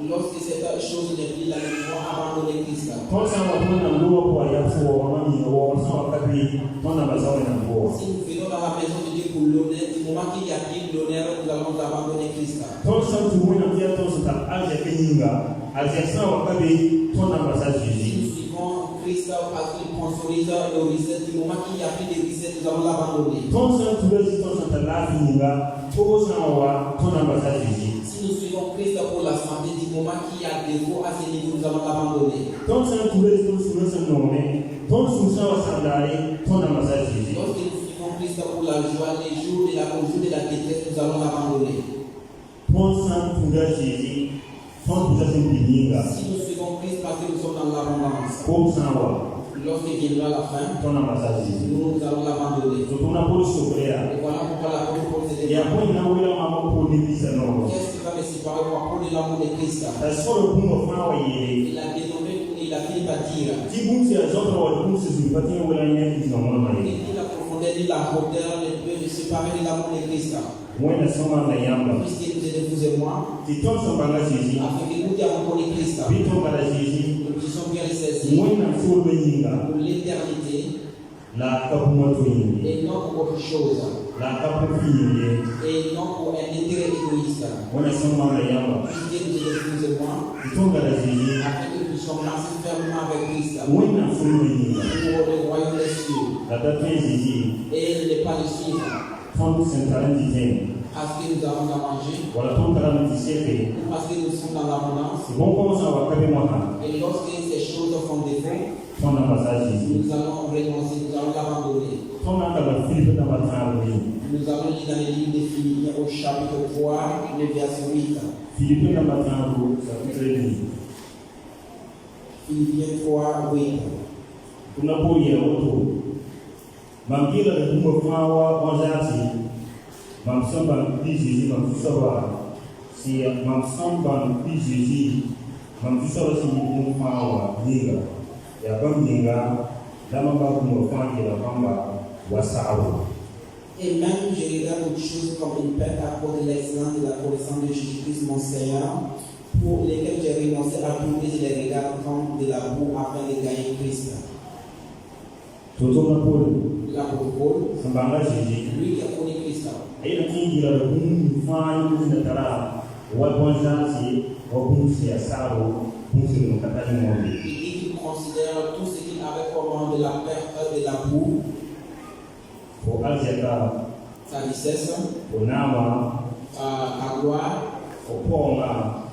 lorsque cette chose n'est plus là, nous devons abandonner Christ. Ton sa wa ko na ndo ko ya fo wa ni wo sa wa ka bi ton na ba sa wa na wo. Si nous venons dans la maison de Dieu pour l'honneur, du moment qu'il y a plus l'honneur, nous allons abandonner Christ. Ton sa tu mo na dia ton sa ta aje ke yinga. Aje sa wa ka bi ton na ba sa Si Jésus. nous suivons Christ parce qu'il sponsorise le recette, du moment qu'il n'y a plus de recette, nous allons l'abandonner. Ton sa tu le ton sa ta la yinga. To sa wa ton na ba sa Jésus. Si nous suivons Christ pour la santé, du moment qu'il y a défaut à ce niveau, nous allons l'abandonner. Ton sa tu le ton sa no ne. Ton sa wa sa dare ton na ba sa Jésus. Lorsque nous suivons Christ pour la joie, les jours de la détresse, nous allons l'abandonner. Ton sa tu le Jésus. Ton sa sen yinga. Si nous suivons Christ parce que nous sommes dans l'abondance, Ko sa wa lorsque viendra la fin, ton na ba sa Jésus. nous allons l'abandonner. To tuna ko so ko ya. Et voilà pourquoi la Bible se Ya demande, boy na wele ma ko ni bisa no. qu'est-ce qui va me séparer pour apprendre l'amour de Christ? Ta so ro bumbo fa wa yi. Il a dénommé, il a fini par dire, Ti bunsi ya zoto wa bunsi zu pati wala ni ni no ma il yi. dit la profondeur, ni la hauteur ne peut me séparer de l'amour de Christ. Wena soma na yamba. Puisqu'il nous aide, vous et moi, Ti ton so banga Jésus. afin que nous qui avons connu Christ, Bi ton banga Jésus. nous puissions bien le saisir Wena so be yinga. pour l'éternité La kapuma to yinga. et non pour autre chose, La kapu fi yinga. et non pour un intérêt égoïste. Wena soma na yamba. Puisqu'il nous aide, vous et moi, Ti ton banga Jésus. afin que nous puissions marcher fermement avec Christ Wena so be yinga. pour le royaume des cieux La date Jésus. et ne pas le suivre Ton sentarent dit. parce que nous avons à manger, Wala ton kala ti seke. ou parce que nous sommes dans l'abondance. Si bon ko sa wa kabe mo ha. Et lorsque ces choses font défaut, Ton na ba sa Jésus. nous allons renoncer, nous allons l'abandonner. Ton na kala Philippe na ba ta ro yi. Nous allons lire dans le livre de Philippiens au chapitre 3, le verset 8. Philippe na ba ta ro chapitre 2. Philippiens 3, 8. Tunapolia woto mamgira da kuma fawa wazati mamsamba Jésus mamsaba si mamsamba Jésus mamsaba si kuma fawa niga ya bamninga lama ba kuma fawa la bamba wasao. Et même je regarde autre chose comme une perte à cause de l'excellence de la connaissance de Jésus-Christ, mon Seigneur, pour lesquels j'ai renoncé à tout et je les regarde comme de la boue afin de gagner Christ. Toto na Paul. L'apôtre Paul, Sambanga Jésus. lui qui a connu Christ, Aí na tinha da fine na tara. O bonjansi o bunsi asaro bunsi no katali mo. il dit qu'il considère tout ce qu'il avait comme de la perte et de la boue, Pour alzeka sa richesse, pour nama ta gloire, pour ponga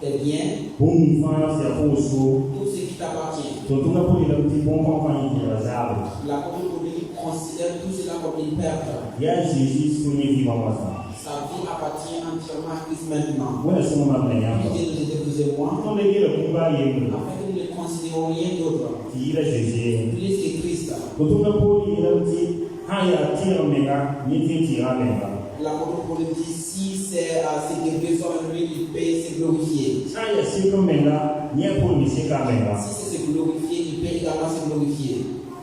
tes biens, bun fans ya fosu. tout ce qui t'appartient. Toto na Paul ila ti bon compagnie de lazaro. L'apôtre Paul considère tout cela comme une perte. Ya Jésus soigné vivant moi. Sa vie appartient entièrement à Christ maintenant. Wala somo ma blanya. Puis Dieu nous aide, vous et moi, On est le combat yé. afin que nous ne considérons rien d'autre, Ti ila Jésus. plus que Christ. Toto na Paul ila ti haya tira menga ni ti tira menga. L'apôtre Paul dit si c'est besoin de lui, il peut se glorifier. Haya siko menga ni Paul ni sika menga. Si c'est se glorifier, il peut également se glorifier.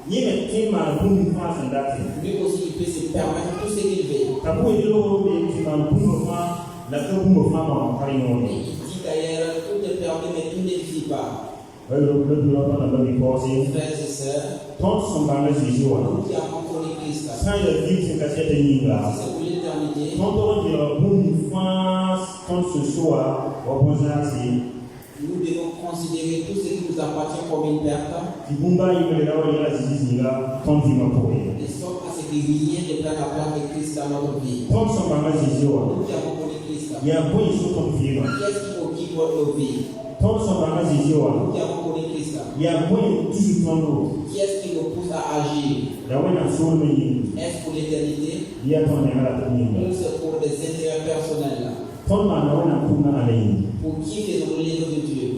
Ni me tema bun fans ndati. Lui aussi, il peut se permettre tout ce qu'il veut. Tabu ilo de ti man bun fa la ka bun fa ma kari Et no. il dit d'ailleurs, tout est permis, mais tout n'édifie pas. Ayo le bureau na ba mi kosi. Frères et sœurs, Ton son banga Jésus wa. nous qui avons connu Christ, Sa ya vie c'est kasete ninga. si c'est pour l'éternité, Ton ton di bun fans ton ce soir o bonjansi. nous devons considérer tout ce qui nous appartient comme une perte, Kibumba yimele na wala zizinga ton vima poe. de sorte à ce que rien ne prenne la place de Christ dans notre vie. Ton son banga Jésus wa. Nous qui avons connu Christ, Ya boy so ton vima. qu'est-ce qui occupe nos vies? Ton son banga Jésus wa. Nous qui avons connu Christ, Ya boy toujours ton do. qui est-ce qui nous pousse à agir? Da wena so me yi. Est-ce pour l'éternité Ya ton ne mala ou tinga. c'est pour des intérêts personnels? Ton ma na wena kuna alei. Pour qui faisons-nous les œuvres de Dieu?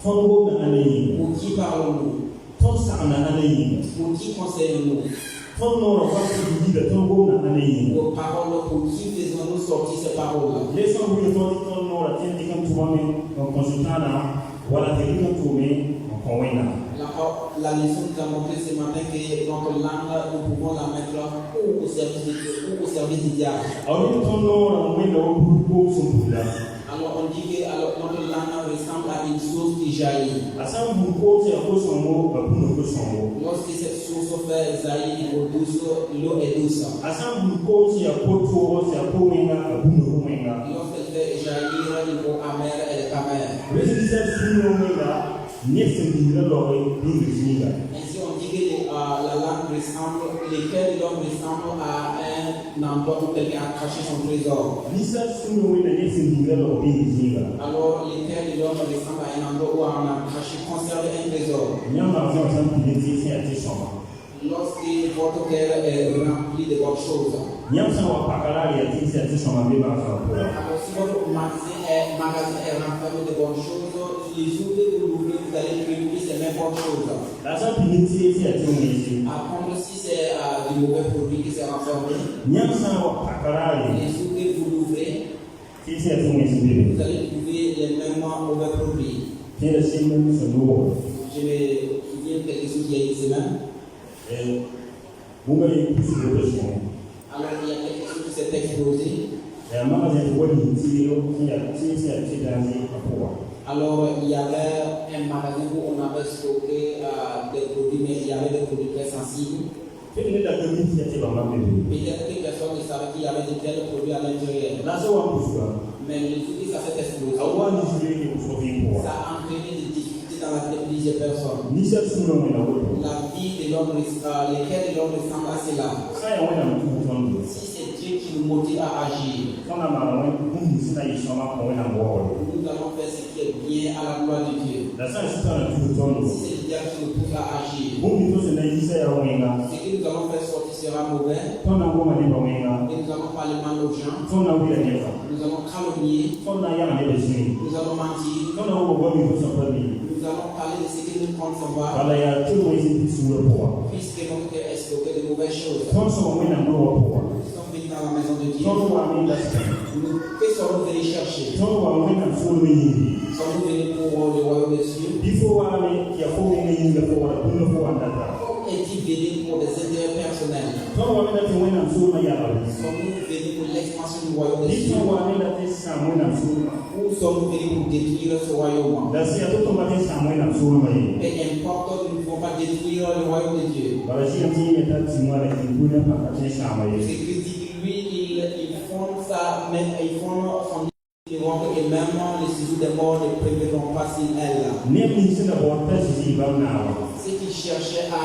Ton go na alei. Pour qui parlons-nous? Ton sa na alei. Pour qui conseillons-nous? Ton no ro fa ti di ton go na alei. Nos paroles, pour qui faisons-nous sortir ces paroles? Laissons vous ton no ra tin dikan tuame on consultana wala te dikan tume on wena. La leçon nous a montré ce matin que notre langue, nous pouvons la mettre ou au service de Dieu ou au service du diable. Awin ton no ra wena o bu so bula. Alors on dit que notre langue ressemble à une source qui jaillit. Asam bu ko se ko so mo ba bu no ko so mo. Lorsque cette source fait jaillir l'eau douce, l'eau est douce. Asam bu ko se ko to se ko wena bu no ko wena. Lorsqu'elle fait jaillir une eau amère, elle est amère. Résultat suno wena next ndira lo ni zinga. Ainsi on dit que la langue ressemble, les cœurs de l'homme ressemblent à un endroit où quelqu'un a caché son trésor. Lisa suno wena next ndira lo ni zinga. Alors les cœurs de l'homme ressemblent à un endroit où on a caché, conservé un trésor. Nyama za sam pideti se ati soma. Lorsque votre cœur est rempli de bonnes choses, Nyama sa wa pakala ya ti se ati soma be ba fa. alors si votre magasin est renfermé de bonnes choses, les jours que vous l'ouvrez, vous allez trouver ces mêmes bonnes choses. La sa pideti se ati ngezi. Par contre, si c'est du mauvais produit qui s'est renfermé, Nyama sa wa pakala ya les jours que vous l'ouvrez, ti se ati ngezi be. vous allez trouver les mêmes mauvais produits. Ti le simu so do. Je me souviens de quelque chose il y a une semaine. Bunga yi kusu do so. Alors il y a quelque chose qui s'est explosé. Mama za ko ni ti yo ya ti se ati danzi apoa. Alors il y avait un magasin où on avait stocké des produits, mais il y avait des produits très sensibles. Peut-être que la communauté était dans ma maison. Peut-être que personne ne savait qu'il y avait de tels produits à l'intérieur. Là, c'est un peu ça. Mais le truc, ça s'est explosé. Avoir des jouets qui sont bien pour. Ça a entraîné des difficultés dans la vie de plusieurs personnes. Ni ça, c'est non, mais la La vie de l'homme, les cœurs de l'homme ressemblent à cela. ça, il y a un tout le temps. Si c'est Dieu qui nous motive à agir, Quand on a mal, on nous dit qu'il y a un bon. nous allons faire ce qui est bien à la gloire de Dieu. La ça, c'est un tout le temps. Si c'est le diable qui nous pousse à agir, Bon, il faut se dire que c'est un moyen. ce que nous allons faire sortir sera mauvais. Quand on a un moyen, Et nous allons parler mal aux gens. quand on a eu la guerre, Nous allons calomnier. quand on a eu la guerre, Nous allons mentir. quand on a eu la guerre, Nous allons parler de ce que nous comptons voir. voilà, il y a tout le monde sur le poids. Puisque notre cœur est stocké de mauvaises choses. Quand on a eu la poids, Nous sommes venus dans la maison de Dieu. quand on a eu la Que sommes-nous venus chercher? quand on a eu la folie, Sommes-nous venus pour le royaume des cieux? il faut aller, il faut aller, il faut aller, il faut aller. Est-il venu pour des intérêts personnels? Quand on a eu la folie, il y a Sommes-nous venus pour l'expansion du royaume des il cieux? faut aller la tête sans moi la folie. Ou sommes-nous venus pour détruire ce royaume? La c'est à tout le monde sans moi la folie. Peu importe portes ne vont pas détruire le royaume de Dieu. Bara shi yanzu ne ta tsimwa da kibuna pakatun shamaye. C'est Christ dit que lui, il fonde ça, même il fonde son miracle et même les ciseaux des morts ne prévaudront pas sur elle. Ne min sina borta shi ba na. Ceux qui cherchaient à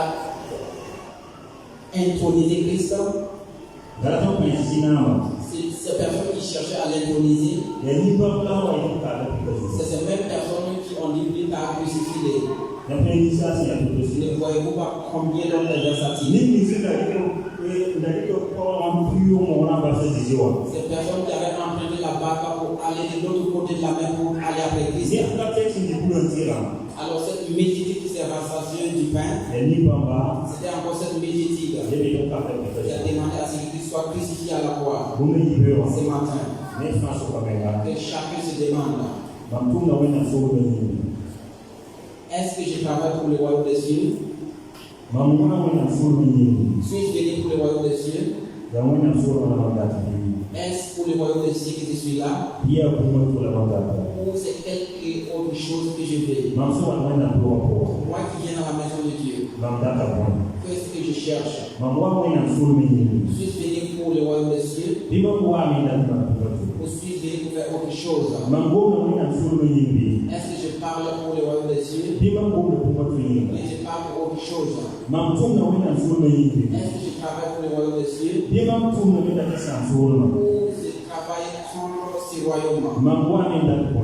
introniser Christ, Gara ta ku shi na. ces personnes qui cherchaient à l'introniser, Ya ni ba la wa yi ka da ku. c'est ces mêmes personnes qui ont dit plus tard crucifié. Ya pe ni sa si ya to shi. Ne voyez-vous pas combien d'hommes versatiles? Ni min sina da ko on priyo mo na ba sa ji wa. Ces personnes qui avaient emprunté la barque pour aller de l'autre côté de la mer pour aller après Christ. Ni ka te shi di ku ntira. Alors cette multitude qui s'est rassasiée du pain, Ya ni ba ba. c'était encore cette multitude Ya ni ka ta qui a demandé à ce qu'il soit crucifié à la croix bu me yi be wa. ce matin. Ne fa so ka ga. Que chacun se demande, Ba tu na wena so ba ni. est-ce que je travaille pour le royaume des cieux? Mamu na wena so ba ni. Suis-je venu pour le royaume des cieux? Ya wena so na ba ta ni. Est-ce pour le royaume des cieux que je suis là? Ya ku mo ko la ba ta. Ou c'est quelque autre chose que je veux? Mam so wa wena ko ko. Moi qui viens dans la maison de Dieu, Mam da ka bon. qu'est-ce que je cherche? Mam wa wena so ba ni. Suis-je venu pour le royaume des cieux? Bi ba ko wa mi da ba ko. Ou suis-je venu pour faire autre chose? Mam go na wena so ba ni. Est-ce que je parle pour le royaume des cieux? Bi ba ko ko ko ni. Mais je parle pour autre chose. Mam tu na wena so ba ni. Est-ce que je travaille pour le royaume des cieux? Bi ba tu na wena ka sa so na. Ou je travaille contre ce royaume? Mam wa mi da ko.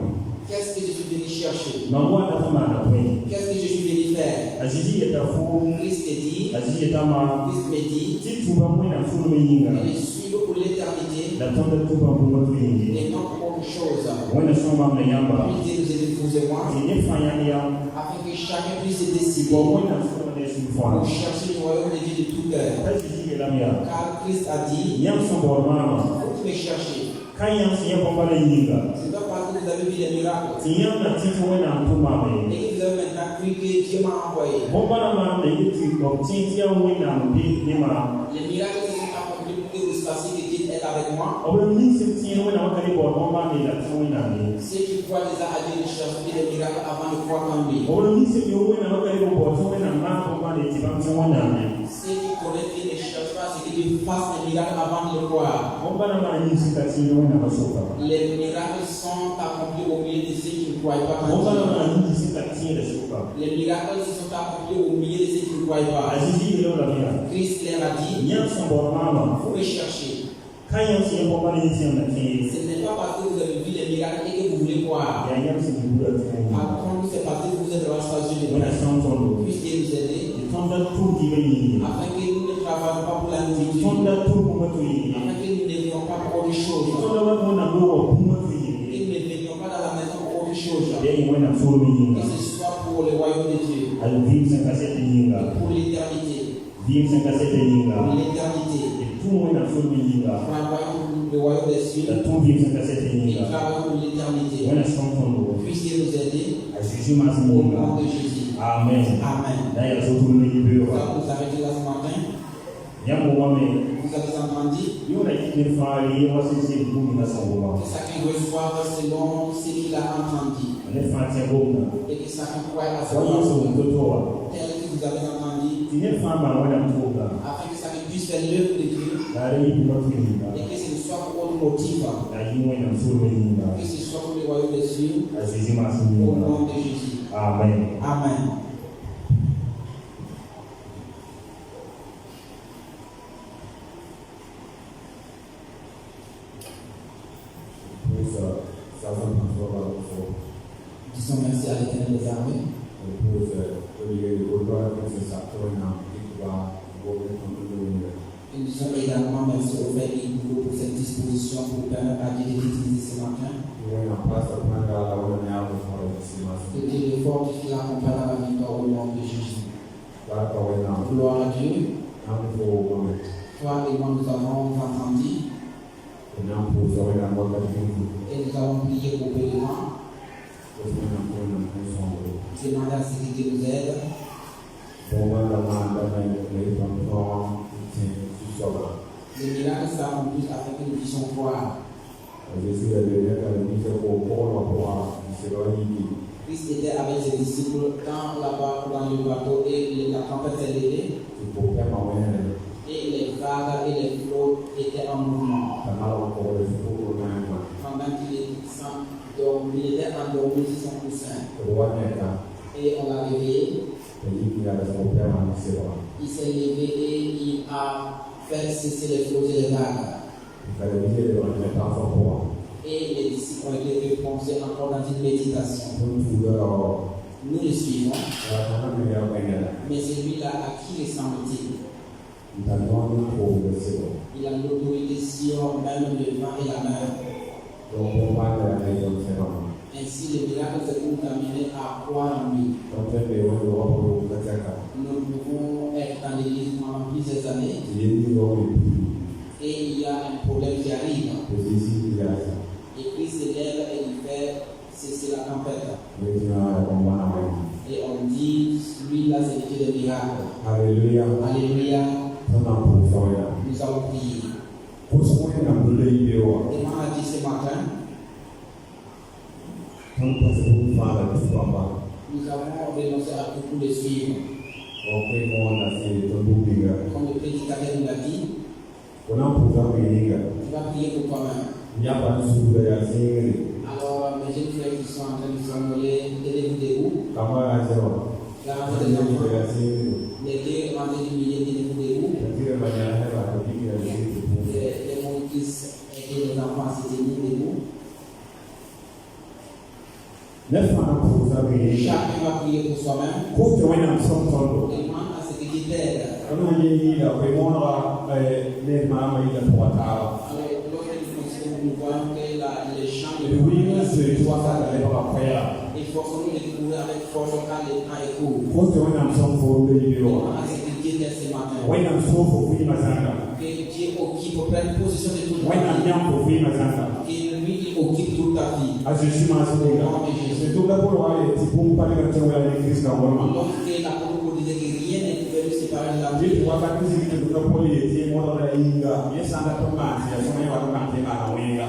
Qu'est-ce que je suis venu chercher? Mam wa da ma da ko. Qu'est-ce que je suis venu faire? Aziji ya ta fu. Christ dit, Aziji ya ta ma. Christ me dit, Ti tu ba mo na so ba ni nga. je suis pour l'éternité La tonda tu ba ko ko ni. et non pour autre chose. Wena so ma na yamba. Puis Dieu nous aide, vous et moi, Ni ne fa ya ni ya. afin que chacun puisse se décider Bo pour wena so na su fa. chercher le royaume de Dieu de tout cœur. Aziji ya la mi ya. Car Christ a dit, Yam so bo ma. vous me cherchez. Kan yam si ya ba ba ni nga. C'est pas parce que vous avez vu les miracles Ti yam na ti ko wena tu ma me. et que vous avez maintenant cru que Dieu m'a envoyé. Bo ba na ma de ti ko ti ti ya wena bi ni ma. Les miracles se sont accomplis pour que vous sachiez que Dieu est avec moi. O ba ni se ti wena ka ni bo ma me la ti wena ni. Ceux qui croient déjà à Dieu ne cherchent plus les miracles avant de croire en lui. O ba ni se yo wena ka ni bo wena ma ma de ti ba ti wena ni. Ceux qui connaissent Dieu ne cherchent pas à ce que Dieu fasse un miracle avant de le croire. Bo ba na ma ni se ka ti wena ka so ka. Les miracles sont accomplis au milieu de ceux qui ne croient pas Bo en ba na Dieu. ma ni se ka ti le so ka. Les miracles se sont accomplis au milieu de ceux qui ne croient pas. Aziji ya la mi ya. Christ leur a dit, Yam so bo ma. vous me cherchez. Kan yam si ya bo ba ni ti na ti. Ce n'est pas parce que vous avez vu les miracles et que vous voulez croire. Ya yam si bu da ti. Par contre, c'est parce que vous êtes rassasiés de Wena Christ. so so. Puisse Dieu nous aider Tonda tu di ba ni. afin que nous ne travaillions pas pour la nourriture, Tonda tu ko ma tu ni. afin que nous ne venions pas pour autre chose, Tonda wa mo na go ko ma tu et ni. que nous ne venions pas dans la maison pour autre chose, Ya yi wena so mi que ni. ce soit pour le royaume de Dieu, Al vim se ka se ni nga. pour l'éternité, Vim se ka se ni nga. pour l'éternité. Tu wena so mi nga. Travaillons pour le royaume des cieux Da tu vim se ka se ni et nga. travaillons pour l'éternité. Wena so so. Puisse Dieu nous aider Aziji ma se au ni nga. nom de Jésus. Amen. Amen. Da ya so tu ni be Vous wa. avez là ce matin, Ya mo wa me. vous avez entendu Yo na ki ni fa ri wa se se bu mi na so wa. que chacun reçoit selon ce qu'il a entendu Ne fa ti go na. et que chacun croit à ce Wa ya so to to wa. tel que vous avez entendu, Ti ne fa ma wa na tu ga. afin que chacun puisse faire l'œuvre de Dieu Da ri bi ma tu ni nga. et que ce ne soit pour autre motif, Da yi wena so mi nga. que ce soit pour le royaume des cieux, Aziji ma se ni au nga. nom de Jésus. Amen. Amen. Disons merci à l'Éternel des armées. Et disons également merci au Père Igbo pour cette disposition pour permettre à Dieu d'utiliser ce matin. Que Dieu le fortifie, l'accompagne à la victoire au nom de Jésus. Gloire à Dieu. Toi et moi, nous avons entendu et nous avons prié pour paiement. Demander à ce que Dieu nous aide. Les miracles s'accomplissent afin que nous puissions croire. Christ était avec ses disciples quand là-bas dans le bateau et la tempête s'est levée. Et les vagues et les flots étaient en mouvement. Pendant qu'il était endormi sur son coussin. Et on l'a réveillé. Il s'est levé et il a fait cesser les flots et les vagues. Et les disciples ont été repensés encore dans une méditation. Nous le suivons. Mais celui-là, à qui ressemble-t-il? Il a l'autorité sur même le vent et la mer. Ainsi, le miracle s'est nous amener à croire en lui. Nous pouvons être dans l'église pendant plusieurs années. Et il y a un problème qui arrive. Et Christ se lève et il fait cesser la tempête. Et on dit, lui là, c'est le Dieu des miracles. Alléluia. Alléluia. Nous avons prié. Et moi, a dit ce matin, nous avons renoncé à tout pour le suivre. Comme le prédicateur nous l'a dit, tu vas prier pour toi-même. Alors, mes jeunes frères qui sont en train de s'envoler, aidez-vous des roues. Garantez des enfants. Les deux rangées du milieu, aidez-vous des roues. Les monitrices et les enfants à se tenir debout. Chacun va prier pour soi-même. Demande à ce que Dieu t'aide. Alors, lorsque nous voyons que les chants de il faut nous découvrir avec force quand les temps est court. Demande à ce que Dieu t'aide ce matin. Que Dieu occupe, prenne possession de toute ta vie. Que lui il occupe toute ta vie. Lorsque la parole disait que rien ne pouvait nous séparer de la vie.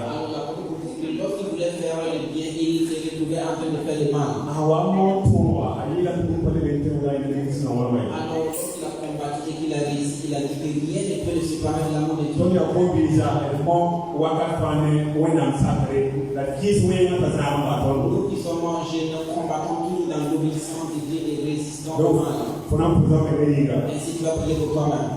Alors la parole dit que lorsqu'il voulait faire le bien, il s'est retrouvé en train de faire le mal. Alors lorsqu'il a combattu et qu'il a réussi, il a dit que rien ne peut le séparer de l'amour de Dieu. Nous qui sommes jeunes, nous combattons toujours dans l'obéissance de Dieu et résistons au mal. Ainsi tu vas prier pour toi-même.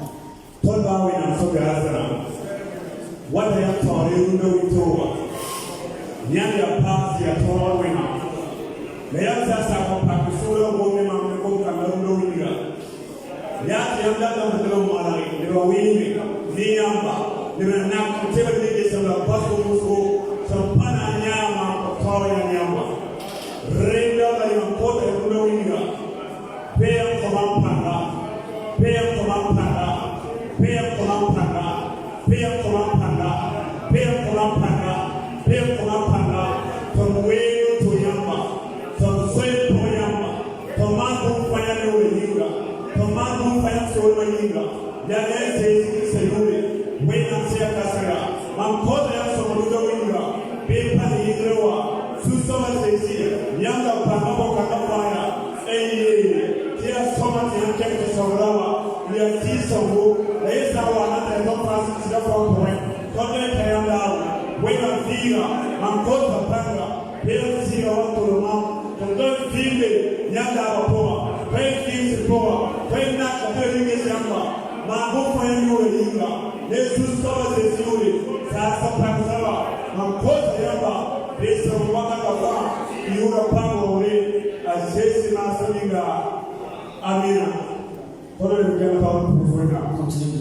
Continue de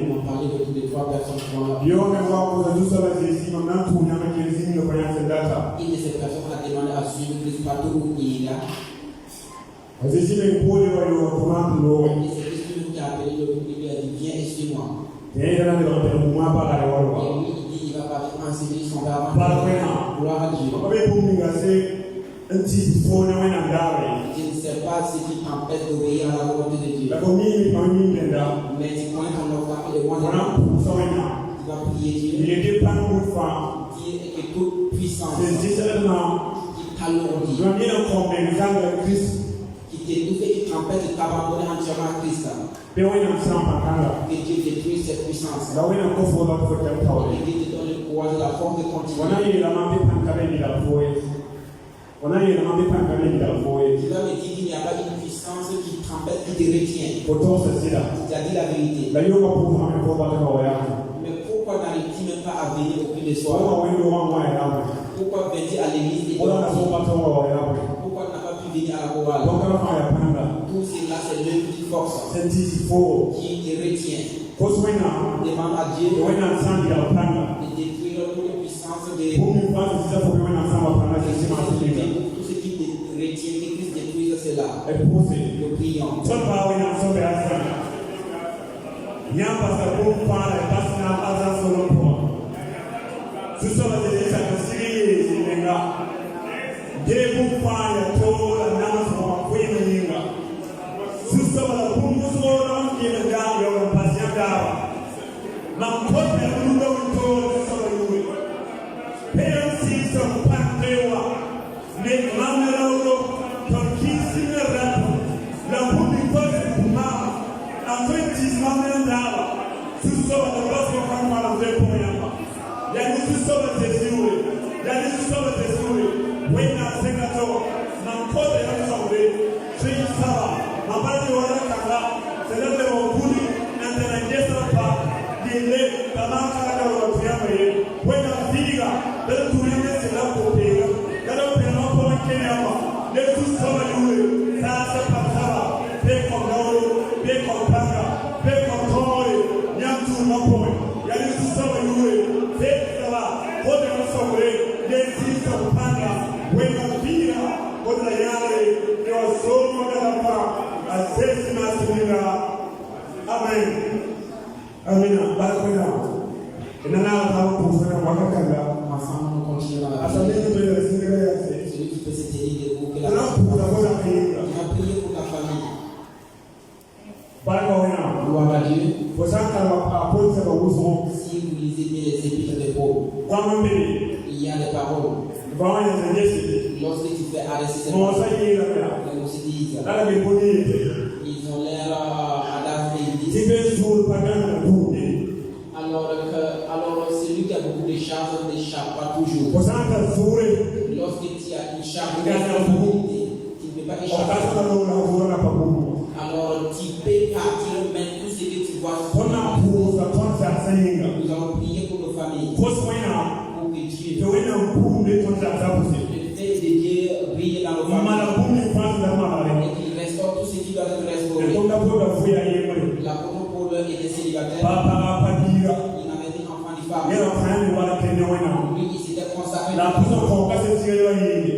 on a parlé de toutes les trois personnes qui ont la vie. Une de ces personnes a demandé à suivre Christ partout où il est. Et c'est Christ qui a appelé le public et a dit viens et suis-moi. Et lui il dit il va partir enseigner son père. Gloire à Dieu. Je ne sais pas ce qui t'empêche d'obéir à la volonté de Dieu. Mais tu pointes ton offrande et moi tu vas prier Dieu. Dieu est et toute puissance C'est justement qui t'alourdit, donner un convaincant de Christ. qui t'étouffe et qui t'empêche de t'abandonner entièrement à Christ. Mais oui, nous sommes en train de. Que Dieu détruise cette puissance. Là, oui, nous sommes en train de. Et Dieu te donne le courage et la force de On a continuer. eu la main de Pancabé de la Foye. On a eu la main de Pancabé de la Foye. Tu vas me dire qu'il n'y a pas une puissance qui t'empêche, qui te retient. Pourtant, c'est là. Tu as dit la vérité. La yoga pour faire un peu de Mais pourquoi n'arrives-tu même pas à venir au plus de soir? Pourquoi venir à l'église et Pourquoi n'a pas pu venir à la chorale? Tout cela, c'est l'œuvre d'une force qui te retient. Demande à Dieu de détruire toute puissance de tout ce qui te retient, que Christ détruise cela. Nous prions. Ensemble, nous continuons à prier. Celui qui peut se tenir debout, que la prier pour ta famille. Gloire à Dieu. Si vous lisez bien les épîtres de Paul, il y a des paroles. Lorsque tu fais arrêter ces paroles, ils se disent, ils ont l'air à alors celui qui a beaucoup de charges n'échappe pas toujours. Lorsque tu as une charge de responsabilité, tu ne peux pas échapper. Alors tu peux partir mettre tout ce que tu vois. Nous allons prier pour nos familles. Pour que Dieu, le fait de Dieu brille dans nos familles. Et qu'il restaure tout ce qui doit être restauré. La première pour eux était célibataire. Il avait des enfants de femmes. Lui, il s'était consacré.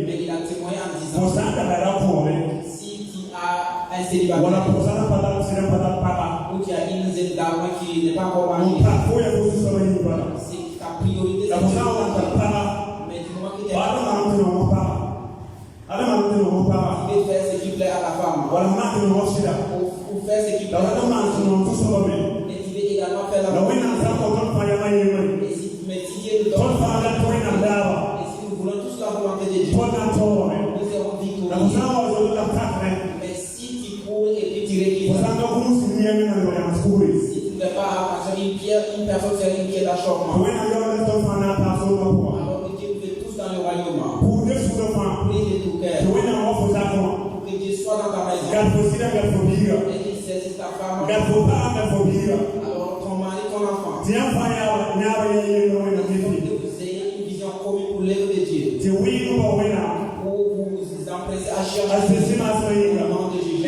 Mais il a témoigné en disant, si tu as un célibataire ou tu as une zèle d'argent qui n'est pas encore mariée, c'est ta priorité. Mais du moment que tu veux faire ce qui plaît à la femme, ou faire ce qui plaît à la femme, mais tu veux également faire la femme. Et si Dieu nous donne, et si nous voulons tous la volonté de Dieu, nous serons victorieux. Mais si tu cours et que tu récupères, si tu ne veux pas amasser une personne sur une pierre d'achoppement, alors que Dieu nous fait tous dans le royaume. Prie de tout cœur. Pour que Dieu soit dans ta maison. Et qu'il saisisse ta femme. Alors ton mari, ton enfant. Que vous ayez une vision commune pour l'œuvre de Dieu. Pour vous empresser à chercher le nom de Jésus.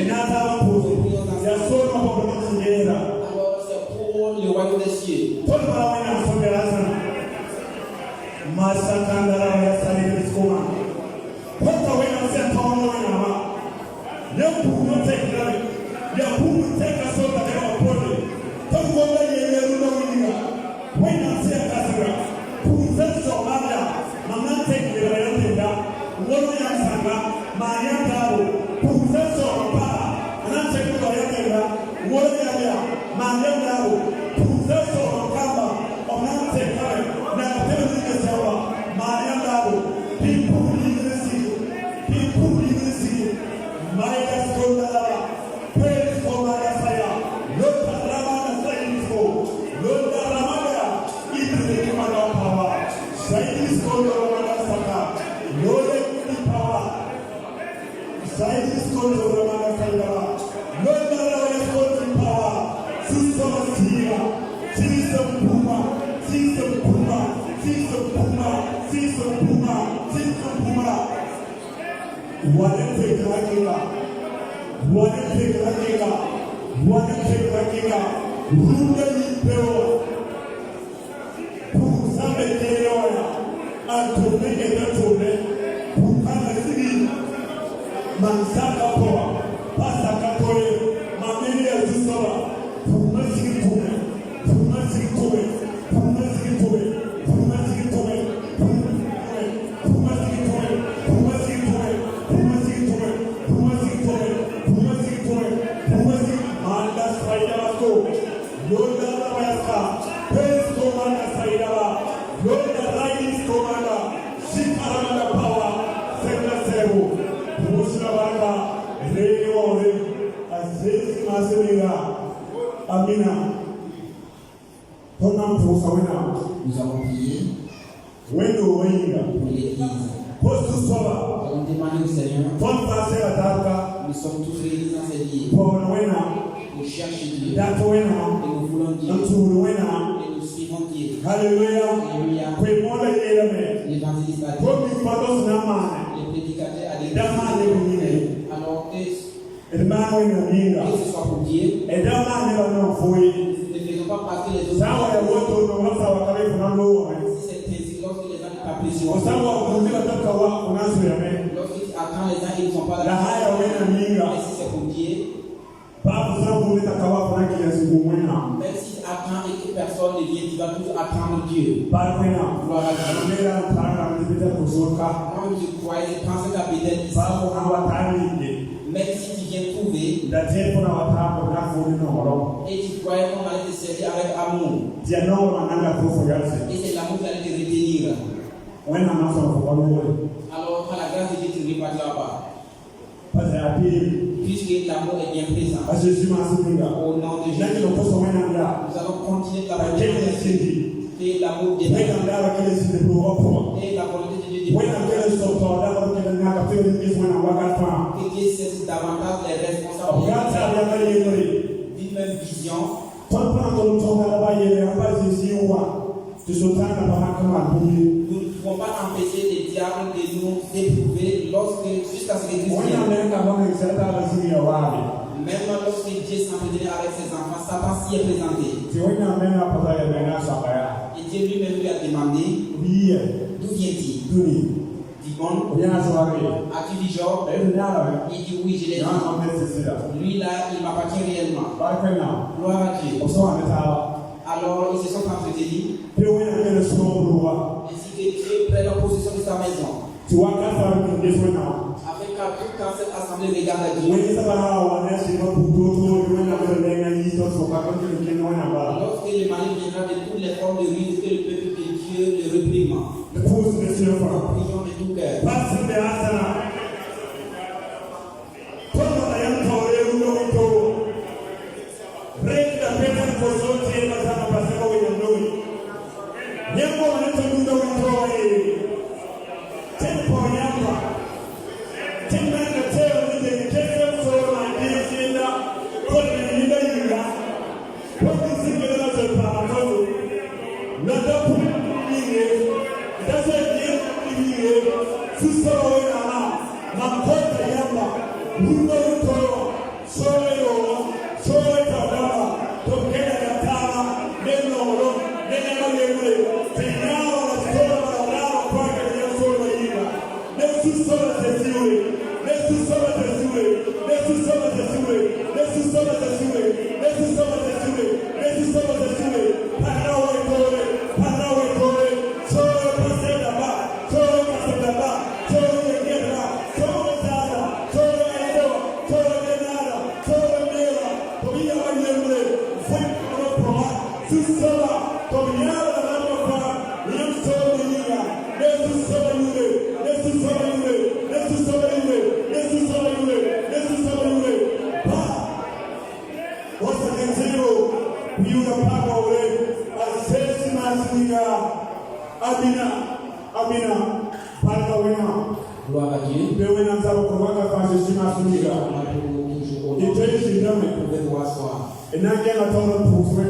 Alors c'est pour le royaume des cieux. Maria Nous avons prié pour l'Église. Nous demandons au Seigneur, nous sommes tous réunis dans cette vie. Nous cherchons Dieu. Et nous voulons Dieu. Et nous suivons Dieu. Alléluia. L'évangéliste a dit, les prédicateurs a dit, alors que ce soit pour Dieu, ne faisons pas passer les autres. Si c'est ainsi, lorsque les gens ne pas plus sur lorsqu'ils attendent les gens, ils ne sont pas là. Mais si c'est pour Dieu, même s'il attend et que personne ne vient, il va toujours attendre Dieu. Gloire à Dieu. Moi, je croyais, je pensais qu'à peut-être ici, même si tu viens trouver, et tu croyais qu'on allait te servir avec amour, et c'est l'amour qui allait te retenir. Alors, par la grâce de Dieu, tu ne repartiras pas. Puisque l'amour est bien présent. Au nom de Jésus, nous allons continuer de travailler. Et l'amour de Dieu. Et la volonté de Dieu. Que Dieu cesse davantage les responsabilités d'une même vision. Nous ne pouvons pas empêcher les diables de nous éprouver jusqu'à ce que Dieu vienne. Même lorsque Dieu s'entretient avec ses enfants, Satan s'y est présenté. Et Dieu lui-même lui a demandé, d'où vient-il? Dimon, as-tu dit Job? Il dit oui, je l'ai dit. Lui là, il m'appartient réellement. Gloire à Dieu. Alors ils se sont entretenus. Ainsi que Dieu prenne la possession de sa maison. Afin qu'à toute cette assemblée regarde à Dieu. Lorsque le mari viendra de toutes les formes de ruse que le peuple de Dieu le réprimande. Prions de tout cœur. Let's Gloire à Dieu. On a Vous pouvez vous asseoir.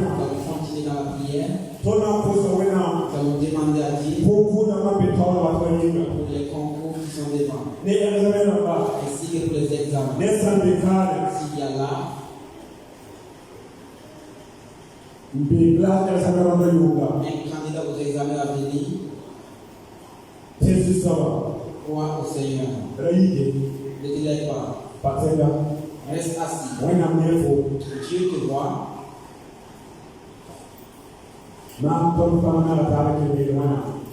Nous allons continuer dans la prière. Nous allons demander à Dieu pour les concours qui sont devant. Ainsi que pour les examens. S'il y a là, un candidat aux examens à venir, crois au Seigneur. Ne te lève pas. Reste assis. Dieu te voit.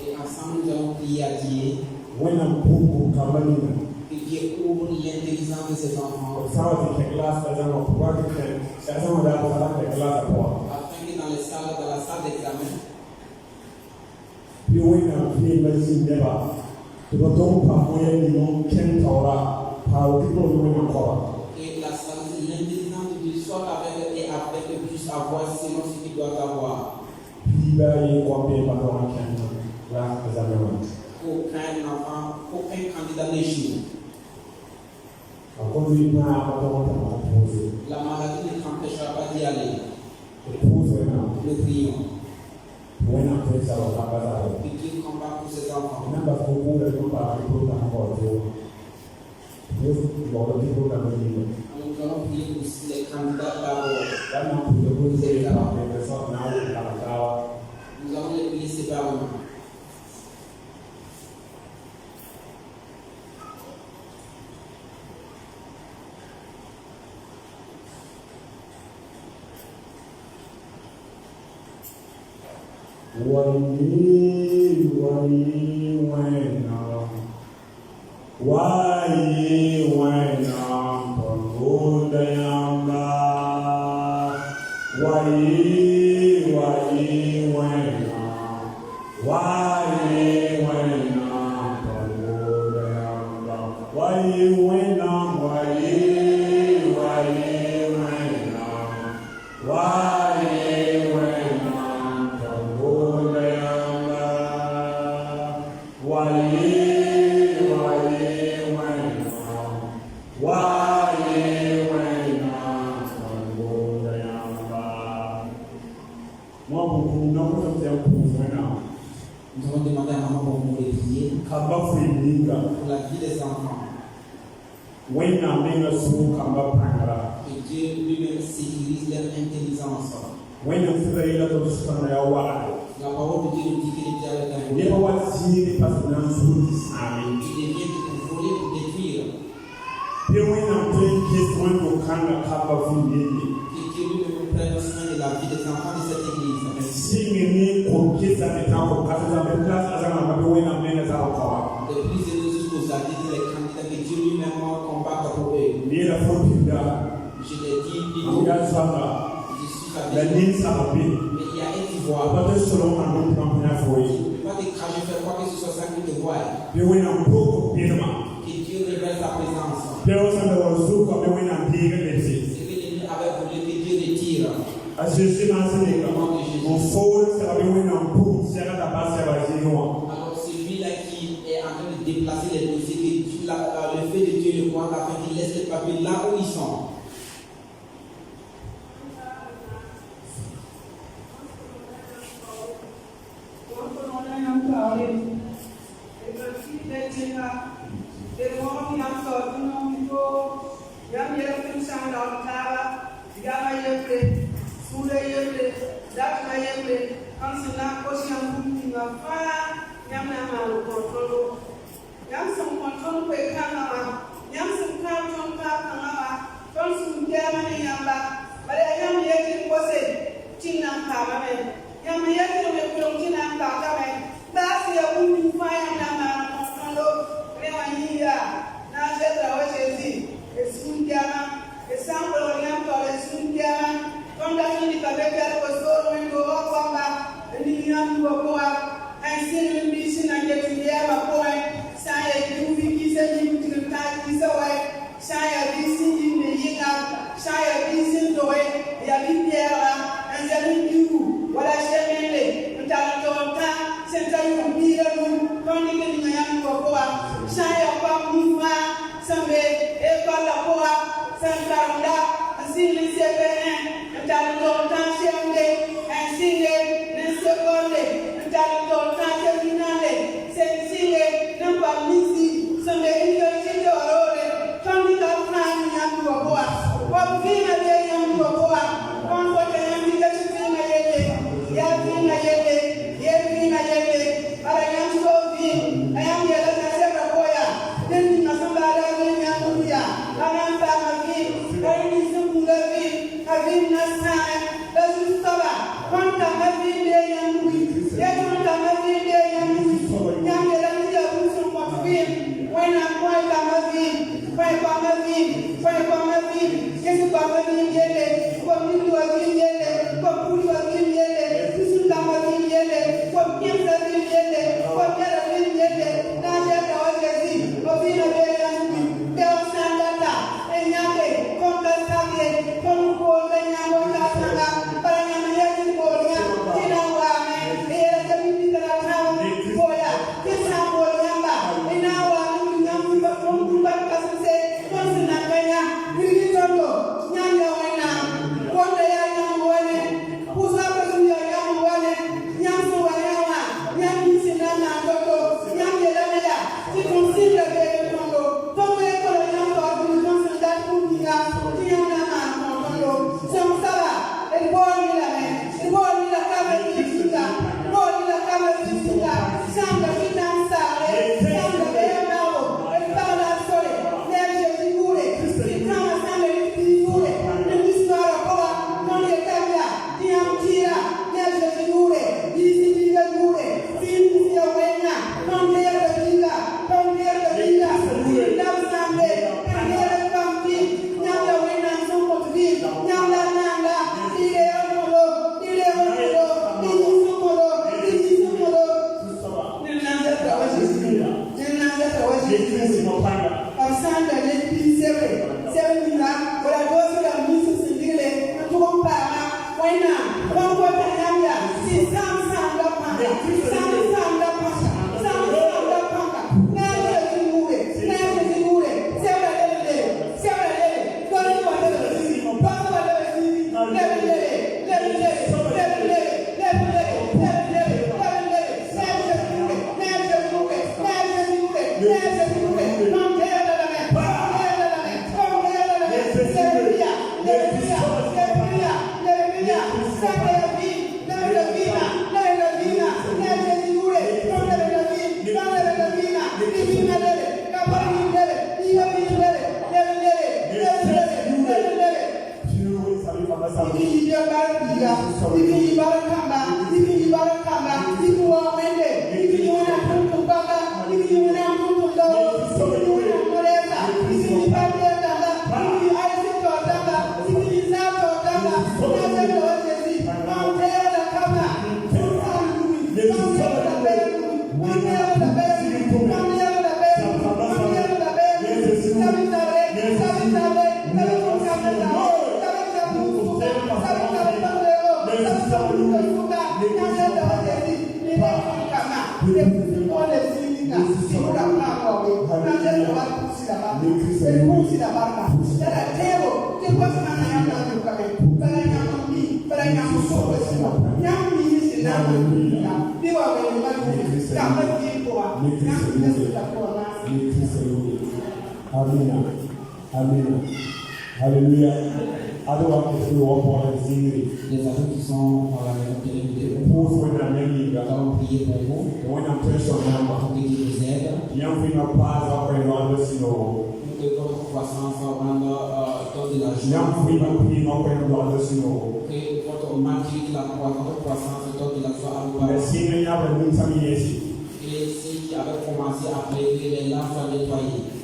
Et ensemble, nous allons prier à Dieu. Que Dieu ouvre l'intelligence de ses enfants. Afin que dans la salle d'examen, et l'intelligence de Dieu soit avec eux et avec eux puisse avoir selon ce qu'il doit avoir. Aucun enfant, aucun candidat n'échoue. La maladie ne t'empêchera pas d'y aller. Nous prions. Que Dieu combat pour ses enfants. Nous allons prier pour les candidats d'abord. Nous allons les prier séparément. Nous allons demander à maman pour nous prier pour la vie des enfants. Que Dieu lui-même sécurise leur intelligence. La parole de Dieu nous dit qu'il est avec un voleur. Il devient pour voler, pour détruire. Que Dieu lui-même prenne soin de la vie des enfants de cette église. De plus élevé jusqu'aux adultes, les candidats, que Dieu lui-même combatte pour eux. Je l'ai dit, je suis avec eux. Mais il y a un qui voit. Je ne peux pas te cracher, faire quoi que ce soit ça qui te voit. Que Dieu révèle sa présence. Ce que l'ennemi avait voulu, que Dieu retire. Alors celui-là qui est en train de déplacer les dossiers, le fait de Dieu le voit afin qu'il laisse les papiers là où ils sont. Alléluia. Les adultes qui sont dans la maison télévisée, Pour vous, la même nous allons prier pour vous, When I'm pressed on number, pour que Dieu vous aide. young female pass up and on the snow. Que votre croissance dans de la Young joie, female clean up and on the snow. que votre maturité, votre croissance donne de la joie à vous. The senior young and new time years. Et ceux qui avaient commencé à plaider, les larmes soient nettoyées.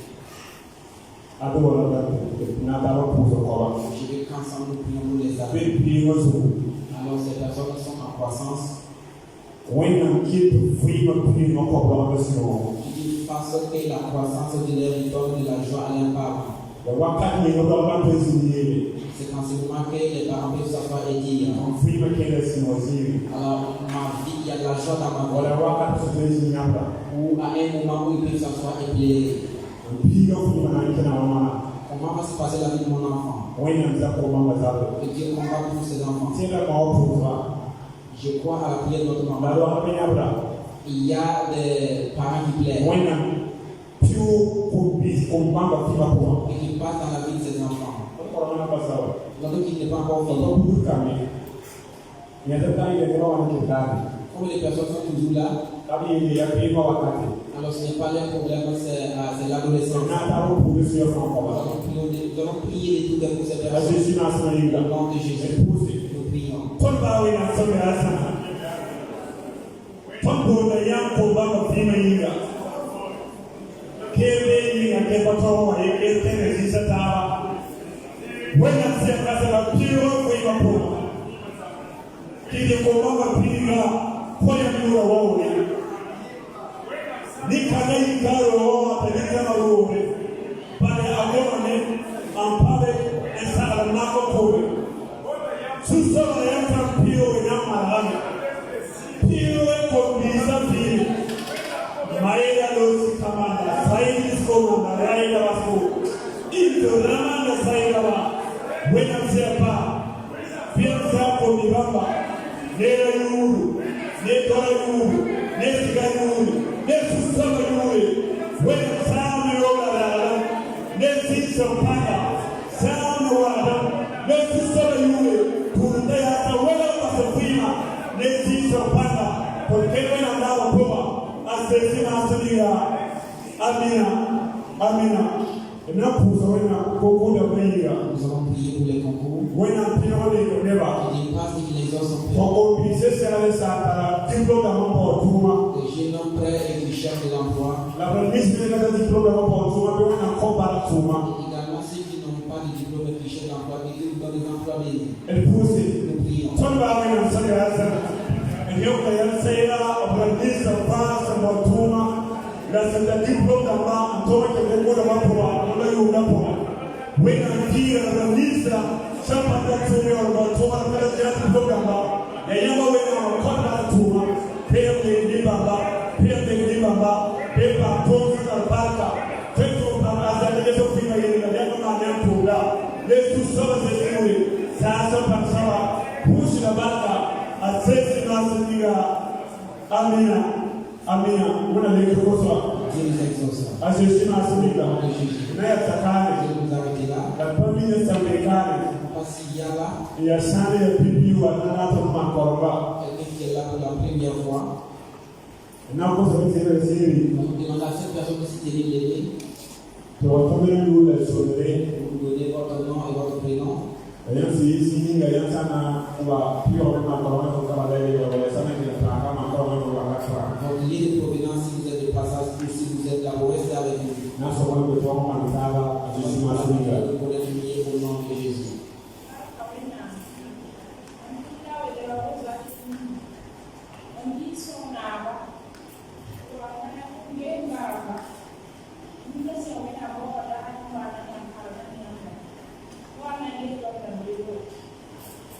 I don't want to not pour ce corps. Je veux qu'ensemble nous prions pour les adultes. Big people. Alors ces personnes qui sont en croissance, When I'm keep free of clean up on the snow. qui fassent que la croissance de leur vie donne de la joie à leurs parents. The wakat me no don't want to see. C'est quand c'est moment que les parents peuvent s'asseoir et dire, I'm free of careless no see. alors ma vie, il y a de la joie dans ma Or vie. the wakat situation number. Ou à un moment où ils peuvent s'asseoir et pleurer. Big of you and I can Comment Que Dieu combat pour ses enfants. Je crois à la prière de notre maman. Il y a des parents qui plaident et qui passent dans la vie de ses enfants. Donc il n'est pas encore fini. Comme les personnes sont toujours là, alors ce n'est pas leur problème, c'est l'adolescence. Nous allons prier de tout pour ces personnes. Au nom de Jésus, nous prions. Nous allons prier pour les concours. Il passe et qu'il exauce son père. Les jeunes hommes prêts et qui cherchent de l'emploi. Également ceux qui n'ont pas de diplôme et qui cherchent l'emploi, et qui ont des emplois bénis. Nous prions. Amina, una lei che cosa? Dieu nous exauce. Asesina asiliga. Na ya Dieu takane. nous arrête là. La famille s'américaine. Parce qu'il y a là Ya sane ya pipi wa na to makoroba. quelqu'un qui est là pour la première fois. Na ko so se siri. On demande à cette personne de citer l'aider. To famille nous le sonner. Vous donnez votre nom et votre prénom. Ya si ninga ya sana wa pio na makoroba ko kama lele ya sana ni ta kama makoroba ko wa katra. Votre lieu de provenance, si vous êtes de passage ou si vous êtes là, vous restez avec nous. Na so wa ko to ma taba asesina asiliga. Vous pouvez prier au nom de Jésus.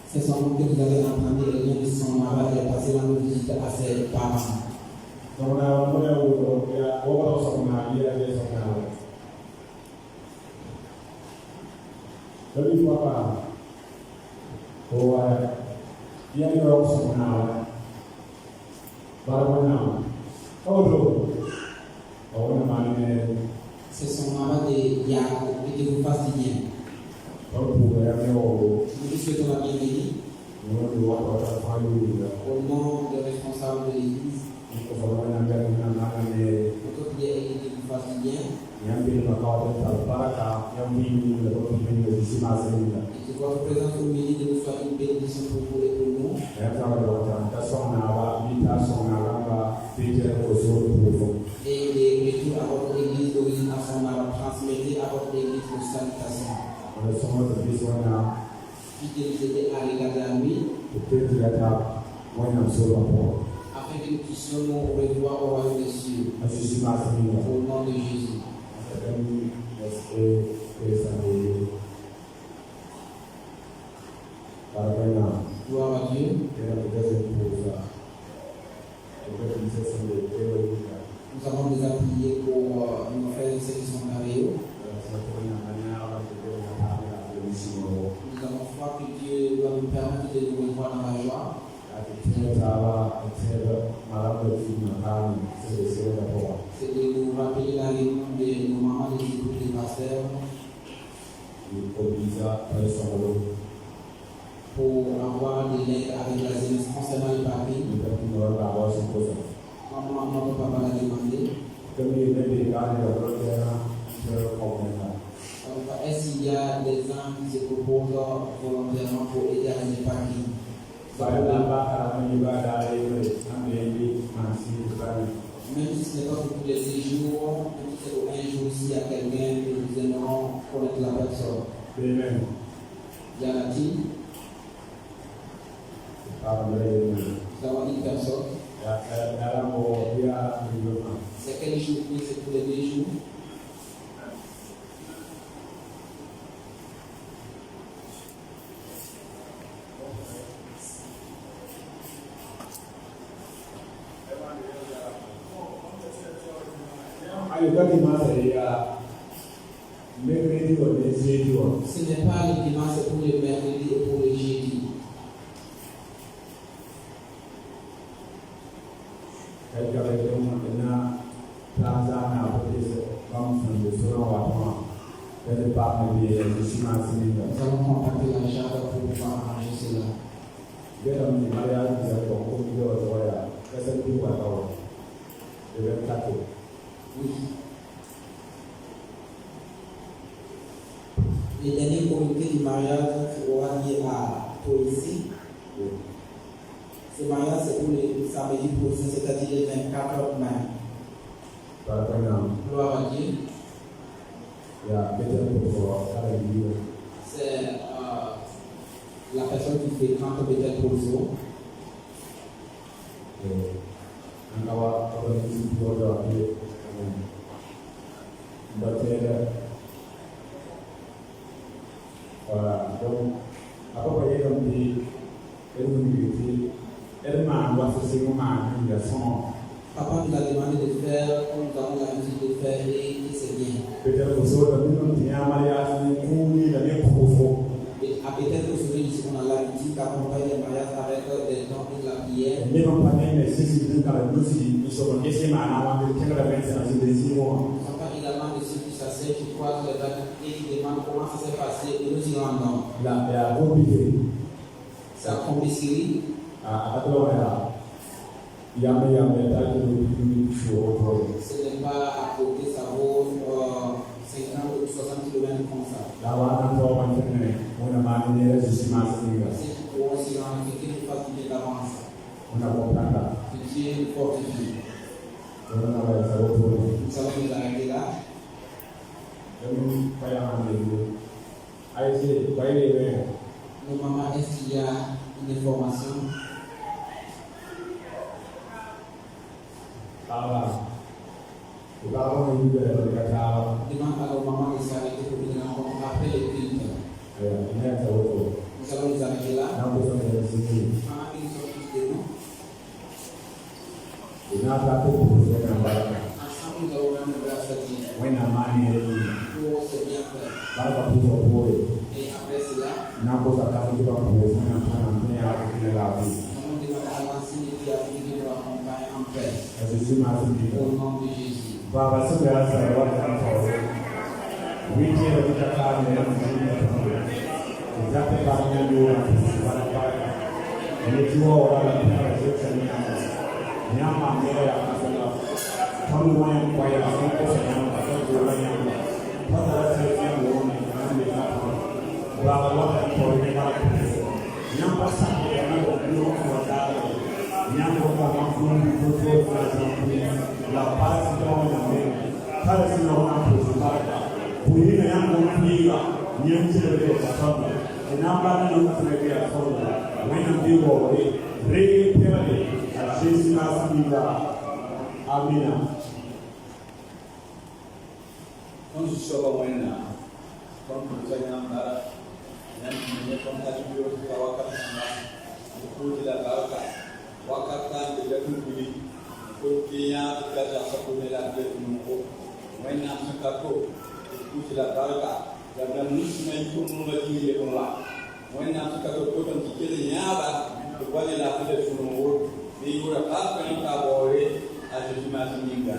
C'est son nom que vous allez entendre et rien de son mari est passé dans nos visites à ses parents. Donc na wa ko ya wo so na ya so na. Jadi apa? Bahwa dia ni orang sebenarnya baru mana? Oh belum. Oh nama ni. C'est son mari de Yacoub et que vous fassiez bien. Kalau bukan yang ni oh. Nous lui souhaitons la bienvenue. Nous doit avoir pas eu. Au nom des responsables de l'Église. Nous avons un gars qui n'a pas de. Pour que prière et que vous fassiez bien. Yang bila makau dan baraka yang ini dapat menjadi masing-masing. Et que votre présence au milieu de nous soit une bénédiction pour vous et pour nous. Yang sama dengan kasong nawa, kita song nawa, pikir kosong pun. Et les retours à votre église d'origine à son âme, transmettez à votre église vos salutations. Oleh semua terbiasanya. Fidélité à regarder à lui. Kita tidak banyak suruh. Afin que nous puissions nous revoir au royaume des cieux. Masing-masing. Au nom de Jésus. Kami sampai para Gloire à Dieu. Nous avons déjà prié pour nos frères et sœurs qui sont à Rio. voit dans la joie. C'est de nous rappeler la réunion de nos mamans, de l'écoute des pasteurs, pour avoir des lettres avec la jeunesse concernant le papier. Maman, papa l'a demandé. Est-ce qu'il y a des gens qui se proposent volontairement pour aider à les papiers? Même si ce n'est pas pour tous les jours, même si c'est pour un jour, s'il y a quelqu'un que nous aimerons connaître la personne. Amen. Y en a-t-il? Nous avons une personne. C'est quel jour? Oui, c'est pour les 2 jours. Ce n'est pas le dimanche, c'est pour le mercredi et pour le jeudi. Nous allons contacter la Java pour pouvoir arranger cela. Oui. Le dernier comité du mariage aura lieu à Poissy. Ce mariage, c'est pour le samedi prochain, c'est-à-dire le 24 mai. Gloire à Dieu. C'est la personne qui fréquente peut-être Pozo. Papa nous a demandé de faire, comme nous avons l'habitude de faire, et c'est bien. Peut-être que aujourd'hui, ici, on a l'habitude d'accompagner les mariages avec des dons et de la prière. Nous sommes pas également de ceux qui s'asseyent, qui croisent les dates et qui demandent comment ça s'est passé et nous y rendons. C'est un combisserie. Ce n'est pas à côté, ça vaut 50 ou 60 km comme ça. C'est pour aussi rendre que Dieu nous fasse du bien d'avance. Que Dieu nous fortifie. Nous allons nous arrêter là. Nos mamans, est-ce qu'il y a une information? Demande à nos mamans de s'arrêter pour une rencontre après le culte. Nous allons nous arrêter là. Maman, ils sont tous de nous. Ensemble, nous allons même grâce à Dieu. Pour se bien faire. Et après cela, nous allons demander à la signe qui a fini de nous accompagner en paix. Au nom de Jésus. wẽnnaam tɩ ka to kotam tɩ kell yãaba tɩ wa ne la tɩ le sũur n woto ne yʋʋra paam kãnem ka baoore a zeezi maasem yĩnga